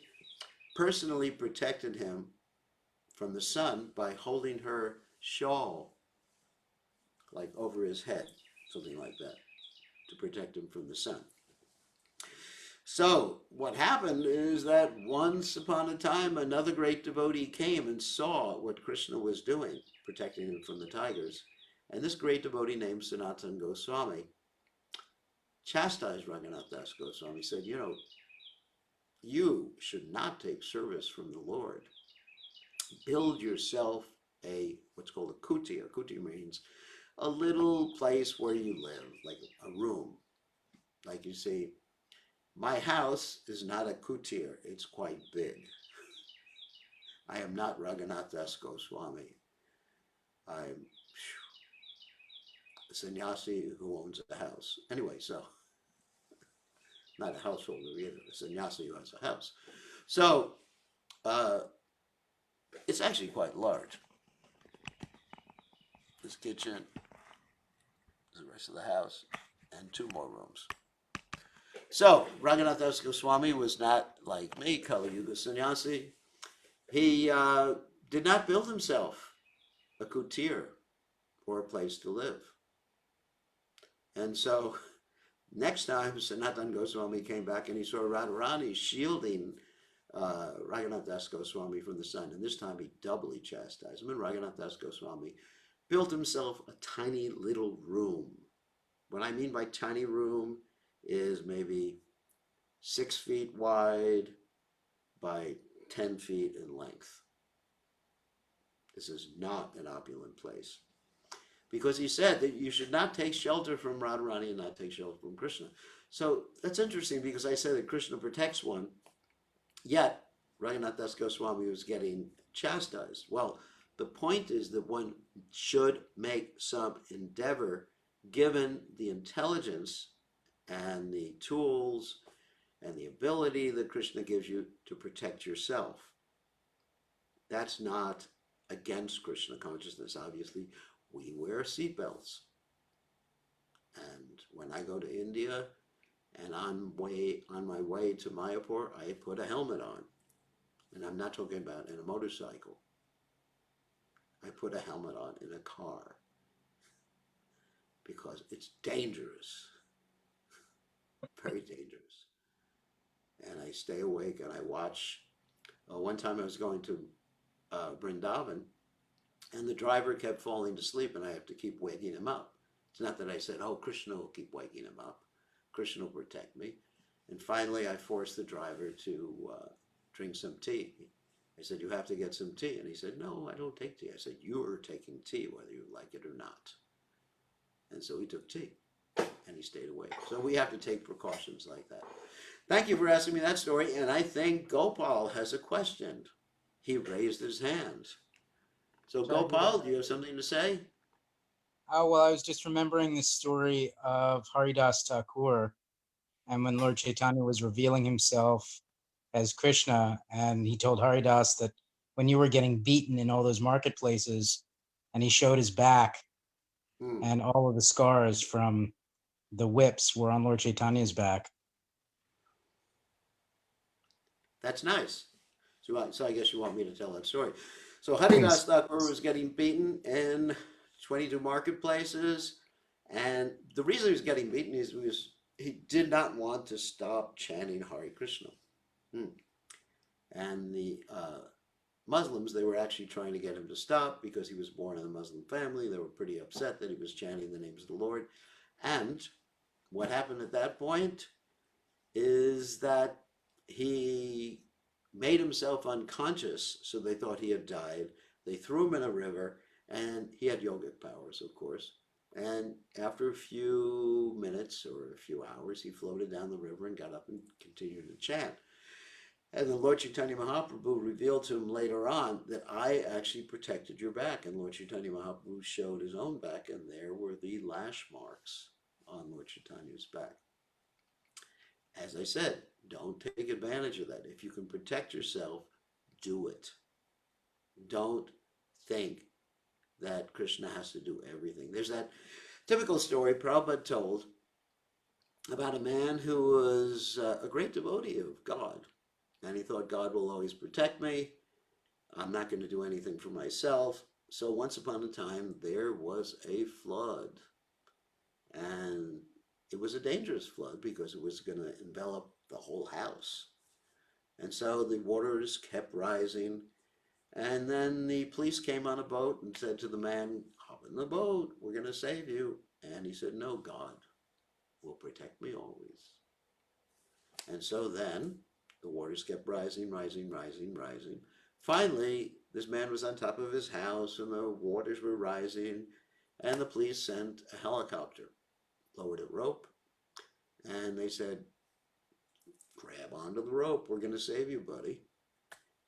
personally protected him from the sun by holding her shawl, like over his head, something like that, to protect him from the sun. So what happened is that once upon a time, another great devotee came and saw what Krishna was doing, protecting him from the tigers. And this great devotee named Sanatana Goswami chastised Raghunath Das Goswami, said, you know, you should not take service from the Lord. Build yourself what's called a kutir. Kutir means a little place where you live, like a room. Like you see, my house is not a kutir, it's quite big. I am not Raghunath Das Goswami. I'm a sannyasi who owns a house. Anyway, so, not a householder either, a sannyasi who has a house. So, it's actually quite large. this kitchen, the rest of the house, and 2 more rooms. So Raghunath Das Goswami was not like me, Kali Yuga Sannyasi. He did not build himself a kutir or a place to live. And so next time Sanatan Goswami came back and he saw Radharani shielding Raghunath Das Goswami from the sun, and this time he doubly chastised him, and Raghunath Das Goswami built himself a tiny little room. What I mean by tiny room is maybe 6 feet wide by 10 feet in length. This is not an opulent place. Because he said that you should not take shelter from Radharani and not take shelter from Krishna. So that's interesting, because I said that Krishna protects one, yet Raghunath Das Goswami was getting chastised. Well, the point is that one should make some endeavor, given the intelligence and the tools and the ability that Krishna gives you to protect yourself. That's not against Krishna consciousness, obviously. We wear seatbelts. And when I go to India and on my way to Mayapur, I put a helmet on. And I'm not talking about in a motorcycle. I put a helmet on in a car because it's dangerous, very dangerous. And I stay awake and I watch. One time I was going to Vrindavan, and the driver kept falling to sleep, and I have to keep waking him up. It's not that I said, oh, Krishna will keep waking him up. Krishna will protect me. And finally, I forced the driver to drink some tea. I said, you have to get some tea. And he said, no, I don't take tea. I said, you're taking tea, whether you like it or not. And so he took tea, and he stayed awake. So we have to take precautions like that. Thank you for asking me that story. And I think Gopal has a question. He raised his hand. So Gopal, do you have something to say? Oh, well, I was just remembering the story of Haridas Thakur, and when Lord Chaitanya was revealing himself as Krishna, and he told Haridas that when you were getting beaten in all those marketplaces, and he showed his back, and all of the scars from the whips were on Lord Chaitanya's back. That's nice. So I guess you want me to tell that story. So Haridas Thakur was getting beaten in 22 marketplaces, and the reason he was getting beaten is because he did not want to stop chanting Hare Krishna. And the Muslims, they were actually trying to get him to stop because he was born in a Muslim family. They were pretty upset that he was chanting the names of the Lord. And what happened at that point is that he made himself unconscious, so they thought he had died. They threw him in a river, and he had yogic powers, of course. And after a few minutes or a few hours, he floated down the river and got up and continued to chant. And the Lord Chaitanya Mahaprabhu revealed to him later on that I actually protected your back. And Lord Chaitanya Mahaprabhu showed his own back, and there were the lash marks on Lord Chaitanya's back. As I said, don't take advantage of that. If you can protect yourself, do it. Don't think that Krishna has to do everything. There's that typical story Prabhupada told about a man who was a great devotee of God. And he thought, God will always protect me. I'm not going to do anything for myself. So once upon a time, there was a flood. And it was a dangerous flood because it was going to envelop the whole house. And so the waters kept rising. And then the police came on a boat and said to the man, hop in the boat, we're going to save you. And he said, no, God will protect me always. And so then the waters kept rising, rising, rising, rising. Finally, this man was on top of his house and the waters were rising, and the police sent a helicopter, lowered a rope, and they said, grab onto the rope, we're going to save you, buddy.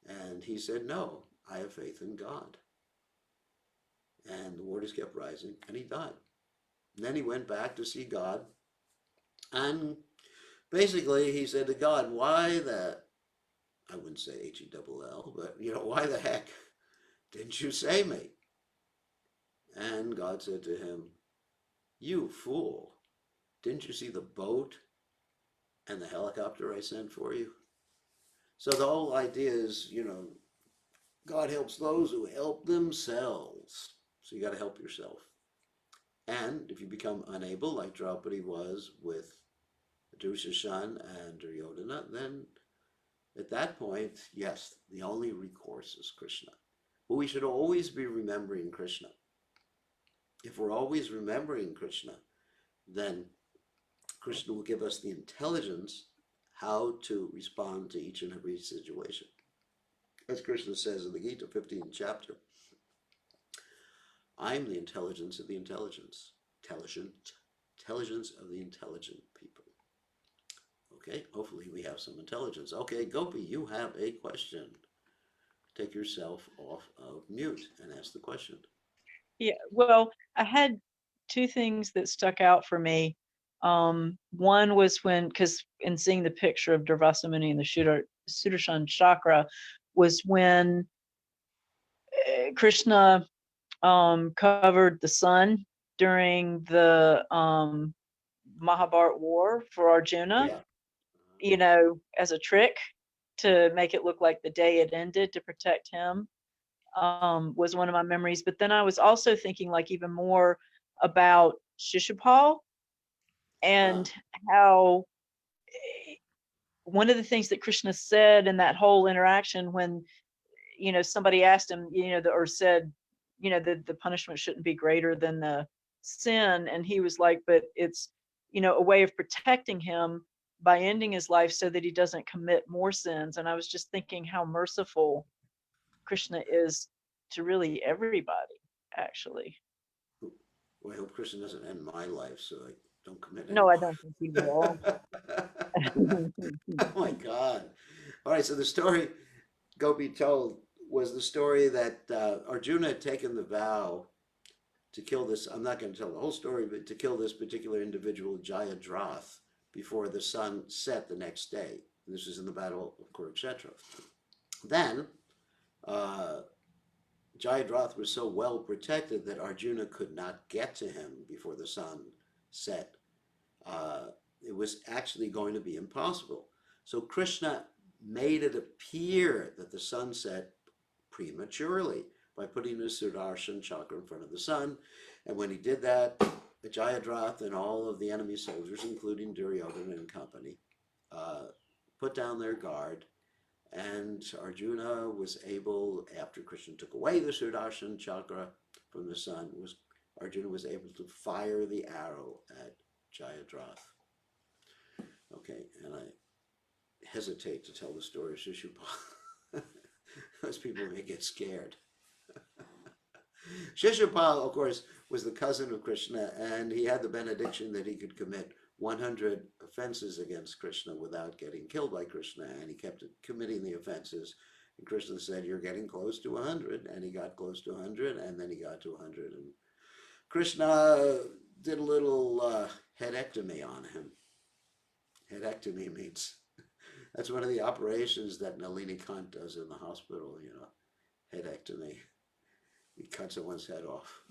And he said, no, I have faith in God. And the waters kept rising, and he died. And then he went back to see God, and basically he said to God, why the, I wouldn't say H-E-double-L, but why the heck didn't you save me? And God said to him, "You fool, didn't you see the boat and the helicopter I sent for you?" So the whole idea is, God helps those who help themselves. So you got to help yourself. And if you become unable, like Draupadi was with Duryodhana and Duryodhana, then at that point, yes, the only recourse is Krishna. But we should always be remembering Krishna. If we're always remembering Krishna, then Krishna will give us the intelligence how to respond to each and every situation. As Krishna says in the Gita, 15th chapter, I'm the intelligence of the intelligence. Intelligence of the intelligent people. Okay, hopefully we have some intelligence. Okay, Gopi, you have a question. Take yourself off of mute and ask the question. Yeah, well, I had two things that stuck out for me. One was because in seeing the picture of Durvasa Muni and the Sudarshan chakra was when Krishna covered the sun during the Mahabharata war for Arjuna, Yeah. as a trick to make it look like the day had ended to protect him. Was one of my memories. But then I was also thinking like even more about Shishupal and how one of the things that Krishna said in that whole interaction when, somebody asked him, or said, that the punishment shouldn't be greater than the sin. And he was like, but it's, a way of protecting him by ending his life so that he doesn't commit more sins. And I was just thinking how merciful Krishna is to really everybody, actually. Well, I hope Krishna doesn't end my life so I don't commit any No, I more. don't think he will. Oh my God. All right, so the story Gopi told was the story that Arjuna had taken the vow to kill this. I'm not going to tell the whole story, but to kill this particular individual, Jayadratha, before the sun set the next day. This was in the Battle of Kurukshetra. Then Jayadratha was so well protected that Arjuna could not get to him before the sun set. It was actually going to be impossible. So Krishna made it appear that the sun set prematurely by putting his Sudarshan chakra in front of the sun. And when he did that, Jayadratha and all of the enemy soldiers, including Duryodhana and company, put down their guard. And Arjuna was able, after Krishna took away the Sudarshan chakra from the sun, Arjuna was able to fire the arrow at Jayadratha. Okay, and I hesitate to tell the story of Shishupal. Those people may get scared. Shishupal, of course, was the cousin of Krishna, and he had the benediction that he could commit 100 offenses against Krishna without getting killed by Krishna, and he kept committing the offenses. And Krishna said, "You're getting close to 100," and he got close to 100, and then he got to 100, and Krishna did a little headectomy on him. Headectomy means that's one of the operations that Nalini Kant does in the hospital, headectomy. He cuts someone's head off.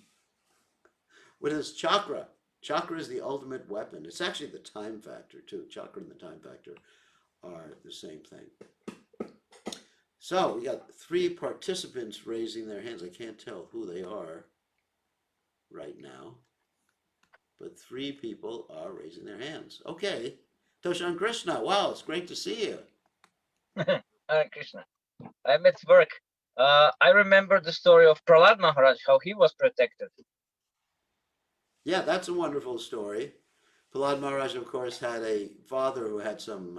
With his chakra, chakra is the ultimate weapon. It's actually the time factor too. Chakra and the time factor are the same thing. So we got 3 participants raising their hands. I can't tell who they are right now, but 3 people are raising their hands. Okay. Toshan Krishna, wow, it's great to see you. Krishna, I'm at work. I remember the story of Prahlad Maharaj, how he was protected. Yeah, that's a wonderful story. Prahlad Maharaj, of course, had a father who had some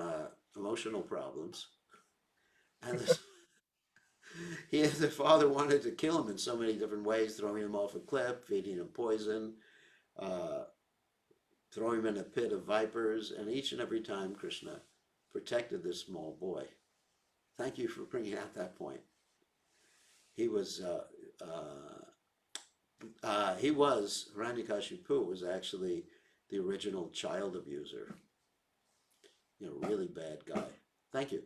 emotional problems. And the father wanted to kill him in so many different ways, throwing him off a cliff, feeding him poison, throwing him in a pit of vipers, and each and every time Krishna protected this small boy. Thank you for bringing out that point. He was Hiranyakashipu was actually the original child abuser. Really bad guy. Thank you.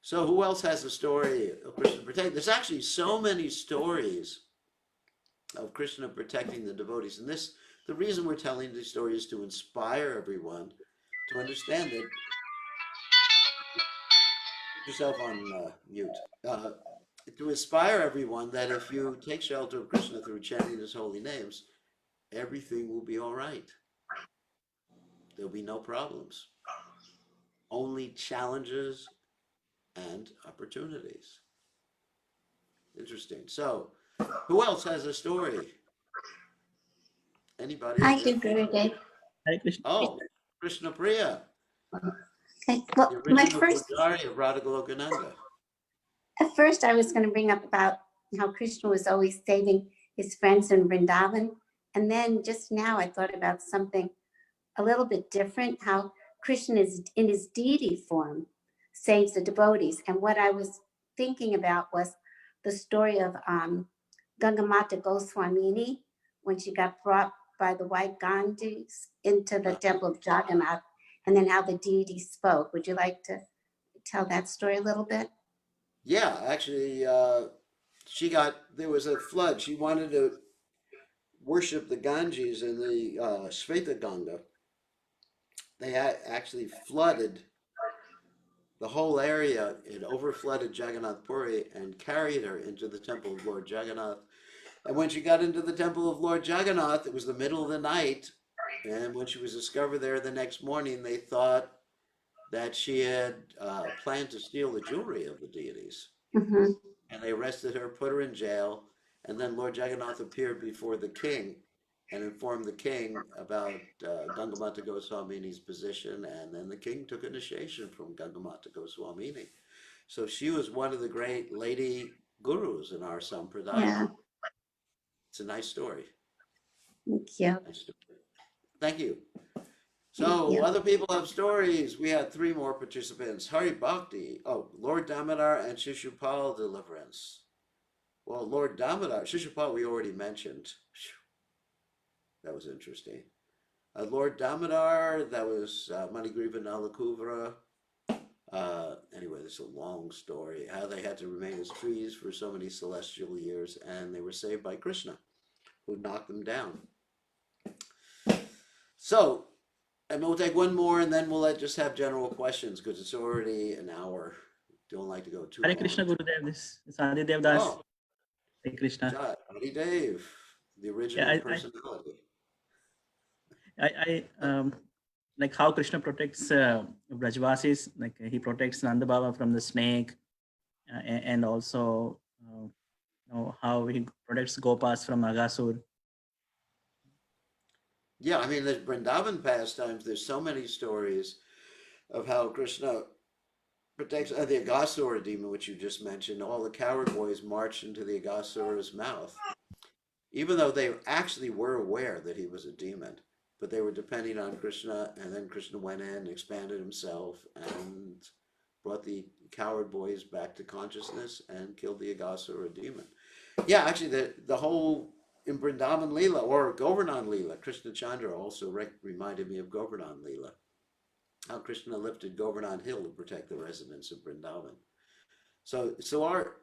So who else has a story of Krishna protecting? There's actually so many stories of Krishna protecting the devotees. And the reason we're telling these stories is to inspire everyone to understand that. Put yourself on mute. To inspire everyone that if you take shelter of Krishna through chanting his holy names, everything will be all right. There'll be no problems. Only challenges and opportunities. Interesting. So, who else has a story? Anybody? I do, Gurudev. Hare Krishna. Oh, Krishna Priya, Okay, the well, my original first, Pujari of Radha Golokananda. at first I was going to bring up about how Krishna was always saving his friends in Vrindavan. And then just now I thought about something a little bit different, how Krishna is in his deity form, saves the devotees. And what I was thinking about was the story of Gangamata Goswamini, when she got brought by the white Gandhis into the temple of Jagannath, and then how the deity spoke. Would you like to tell that story a little bit? Yeah, actually, there was a flood. She wanted to worship the Ganges in the Shveta Ganga. They actually flooded the whole area. It overflooded Jagannath Puri and carried her into the temple of Lord Jagannath. And when she got into the temple of Lord Jagannath, it was the middle of the night. And when she was discovered there the next morning, they thought that she had planned to steal the jewelry of the deities. Mm-hmm. And they arrested her, put her in jail. And then Lord Jagannath appeared before the king and informed the king about Gangamata Goswamini's position. And then the king took initiation from Gangamata Goswamini. So she was one of the great lady gurus in our Sampradaya. Yeah. It's a nice story. Thank you. Nice story. Thank you. Thank So you. other people have stories. We had 3 more participants. Hari Bhakti. Oh, Lord Damodar and Shishupal deliverance. Well, Lord Damodar, Shishupal we already mentioned. That was interesting. Lord Damodar, that was Manigriva Nalakuvara. Anyway, this is a long story. How they had to remain as trees for so many celestial years, and they were saved by Krishna, who knocked them down. So, and we'll take one more, and then we'll just have general questions because it's already an hour. Don't like to go too Hare long. Krishna, Gurudev. This is Adi Devdas. Oh, Hare Krishna. Adi Dev, the original Yeah, personality. I like how Krishna protects Brajvasis. Like he protects Nanda Baba from the snake, and also how he protects Gopas from Agasur. Yeah, I mean, there's Vrindavan pastimes. There's so many stories of how Krishna protects the Agasura demon, which you just mentioned. All the coward boys marched into the Agasura's mouth, even though they actually were aware that he was a demon. But they were depending on Krishna, and then Krishna went in, expanded himself, and brought the coward boys back to consciousness and killed the Agasura demon. Yeah, actually, the whole in Vrindavan Leela or Govardhan Leela, Krishna Chandra also reminded me of Govardhan Leela. How Krishna lifted Govardhan Hill to protect the residents of Vrindavan. So our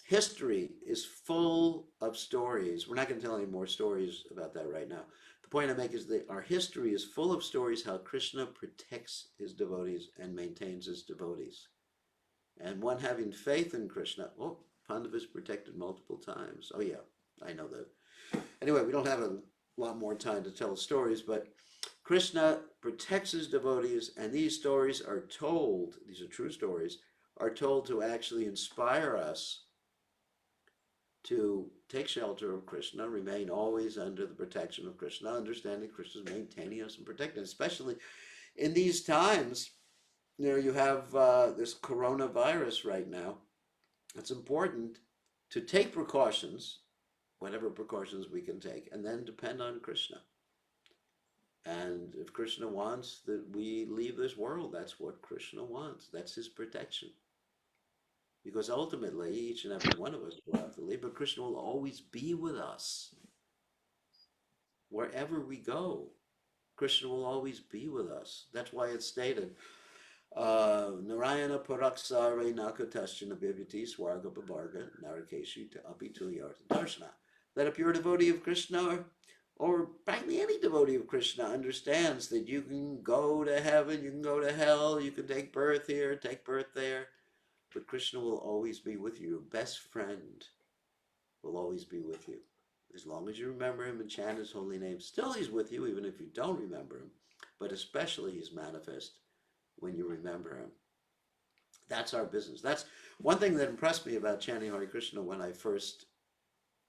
history is full of stories. We're not going to tell any more stories about that right now. The point I make is that our history is full of stories how Krishna protects his devotees and maintains his devotees. And one having faith in Krishna, Pandavas protected multiple times. Oh yeah, I know that. Anyway, we don't have a lot more time to tell stories, but Krishna protects his devotees, and these stories are told, these are true stories, are told to actually inspire us to take shelter of Krishna, remain always under the protection of Krishna, understanding Krishna is maintaining us and protecting us, especially in these times. You have this coronavirus right now. It's important to take precautions, whatever precautions we can take, and then depend on Krishna. And if Krishna wants that we leave this world, that's what Krishna wants. That's his protection. Because ultimately, each and every one of us will have to leave, but Krishna will always be with us. Wherever we go, Krishna will always be with us. That's why it's stated, Narayana Paraksare Nakatasthana Bhivati Swarga Babarga Narakeshita Abhituyartha Darshana. that a pure devotee of Krishna, or practically any devotee of Krishna, understands that you can go to heaven, you can go to hell, you can take birth here, take birth there, but Krishna will always be with you. Your best friend will always be with you. As long as you remember him and chant his holy name, still he's with you, even if you don't remember him, but especially he's manifest when you remember him. That's our business. That's one thing that impressed me about chanting Hare Krishna when I first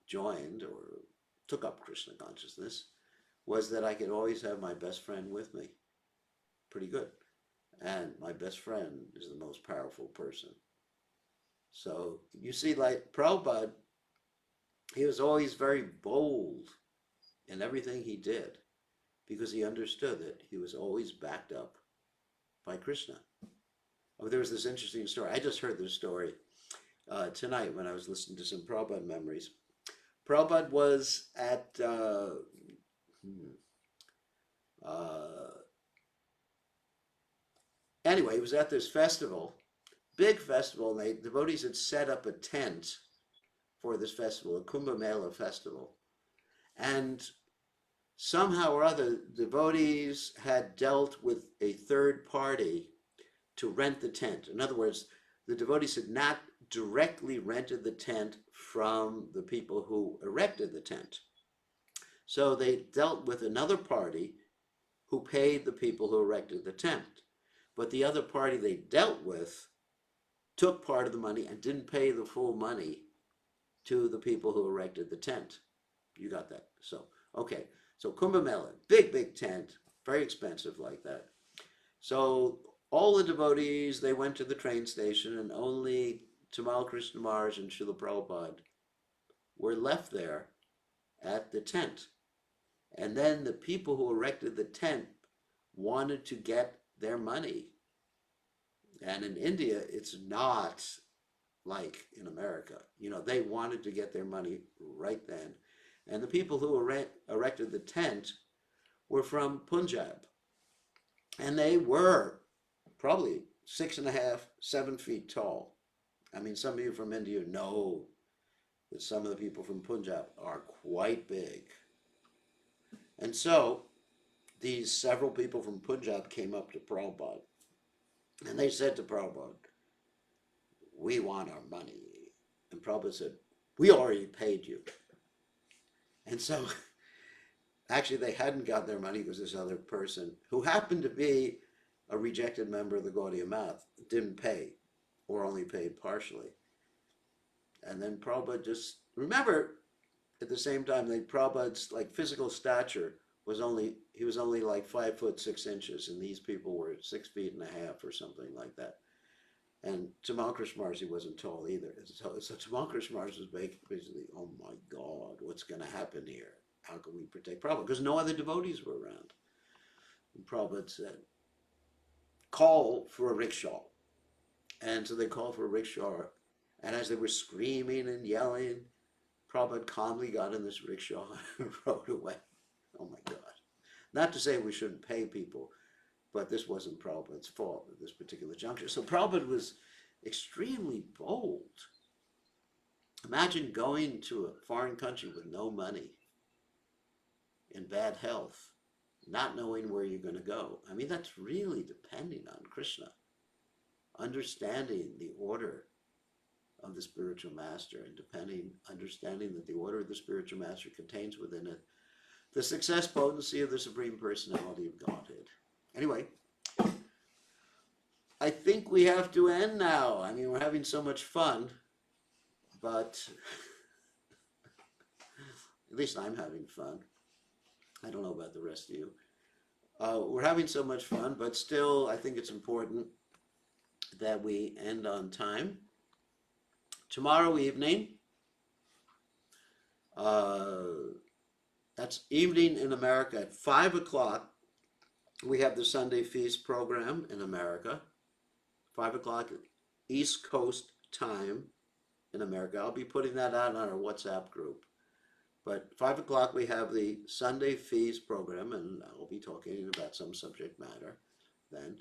joined or took up Krishna consciousness, was that I could always have my best friend with me. Pretty good. And my best friend is the most powerful person. So you see, like Prabhupada, he was always very bold in everything he did because he understood that he was always backed up by Krishna. Oh, there was this interesting story. I just heard this story tonight when I was listening to some Prabhupada memories. Prabhupada was at anyway, he was at this festival, big festival, and devotees had set up a tent for this festival, a Kumbh Mela festival. And somehow or other, devotees had dealt with a third party to rent the tent. In other words, the devotees had not directly rented the tent from the people who erected the tent. So they dealt with another party who paid the people who erected the tent. But the other party they dealt with took part of the money and didn't pay the full money to the people who erected the tent. You got that? So, okay. So Kumbh Mela, big, big tent, very expensive like that. So all the devotees, they went to the train station, and only Tamal Krishna Maharaj and Srila Prabhupada were left there at the tent. And then the people who erected the tent wanted to get their money. And in India, it's not like in America. You know, they wanted to get their money right then. And the people who erected the tent were from Punjab. And they were probably 6.5, 7 feet tall. I mean, some of you from India know that some of the people from Punjab are quite big. And so these several people from Punjab came up to Prabhupada, and they said to Prabhupada, "We want our money." And Prabhupada said, "We already paid you." And so actually they hadn't got their money because this other person, who happened to be a rejected member of the Gaudiya Math, didn't pay, or only paid partially. And then Prabhupada just, remember, at the same time, Prabhupada's like physical stature was only like 5 foot 6 inches, and these people were 6 feet and a half or something like that. And Tamal Krishna Maharaj wasn't tall either. So Tamal Krishna Maharaj was basically, oh my God, what's going to happen here? How can we protect Prabhupada? Because no other devotees were around. And Prabhupada said, call for a rickshaw. And so they called for a rickshaw. And as they were screaming and yelling, Prabhupada calmly got in this rickshaw and rode away. Oh my God. Not to say we shouldn't pay people, but this wasn't Prabhupada's fault at this particular juncture. So Prabhupada was extremely bold. Imagine going to a foreign country with no money, in bad health, not knowing where you're going to go. I mean, that's really depending on Krishna. Understanding the order of the spiritual master and understanding that the order of the spiritual master contains within it the success potency of the Supreme Personality of Godhead. Anyway, I think we have to end now. I mean, we're having so much fun, but at least I'm having fun. I don't know about the rest of you. We're having so much fun, but still, I think it's important that we end on time. Tomorrow evening, that's evening in America at 5 o'clock, we have the Sunday Feast program in America. 5 o'clock East Coast time in America. I'll be putting that out on our WhatsApp group. But 5 o'clock we have the Sunday Feast program, and I'll be talking about some subject matter then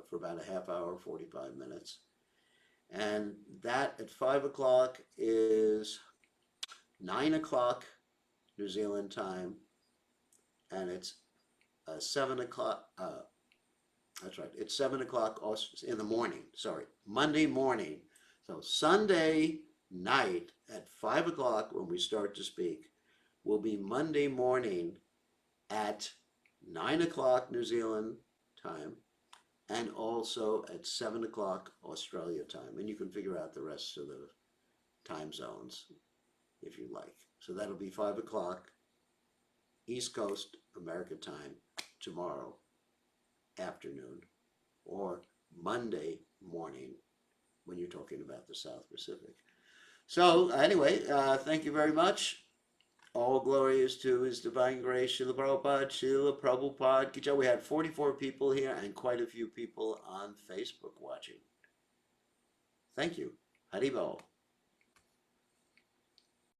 for about a half hour, 45 minutes. And that at 5 o'clock is 9 o'clock New Zealand time, and it's 7 o'clock. That's right. It's 7 o'clock in the morning. Sorry, Monday morning. So Sunday night at 5 o'clock when we start to speak will be Monday morning at 9 o'clock New Zealand time, and also at 7 o'clock Australia time. And you can figure out the rest of the time zones if you like. So that'll be 5 o'clock East Coast America time tomorrow afternoon, or Monday morning when you're talking about the South Pacific. So anyway, thank you very much. All glory is to His Divine Grace, Srila Prabhupada, Srila Prabhupada Ki Jai. We had 44 people here and quite a few people on Facebook watching. Thank you. Haribol.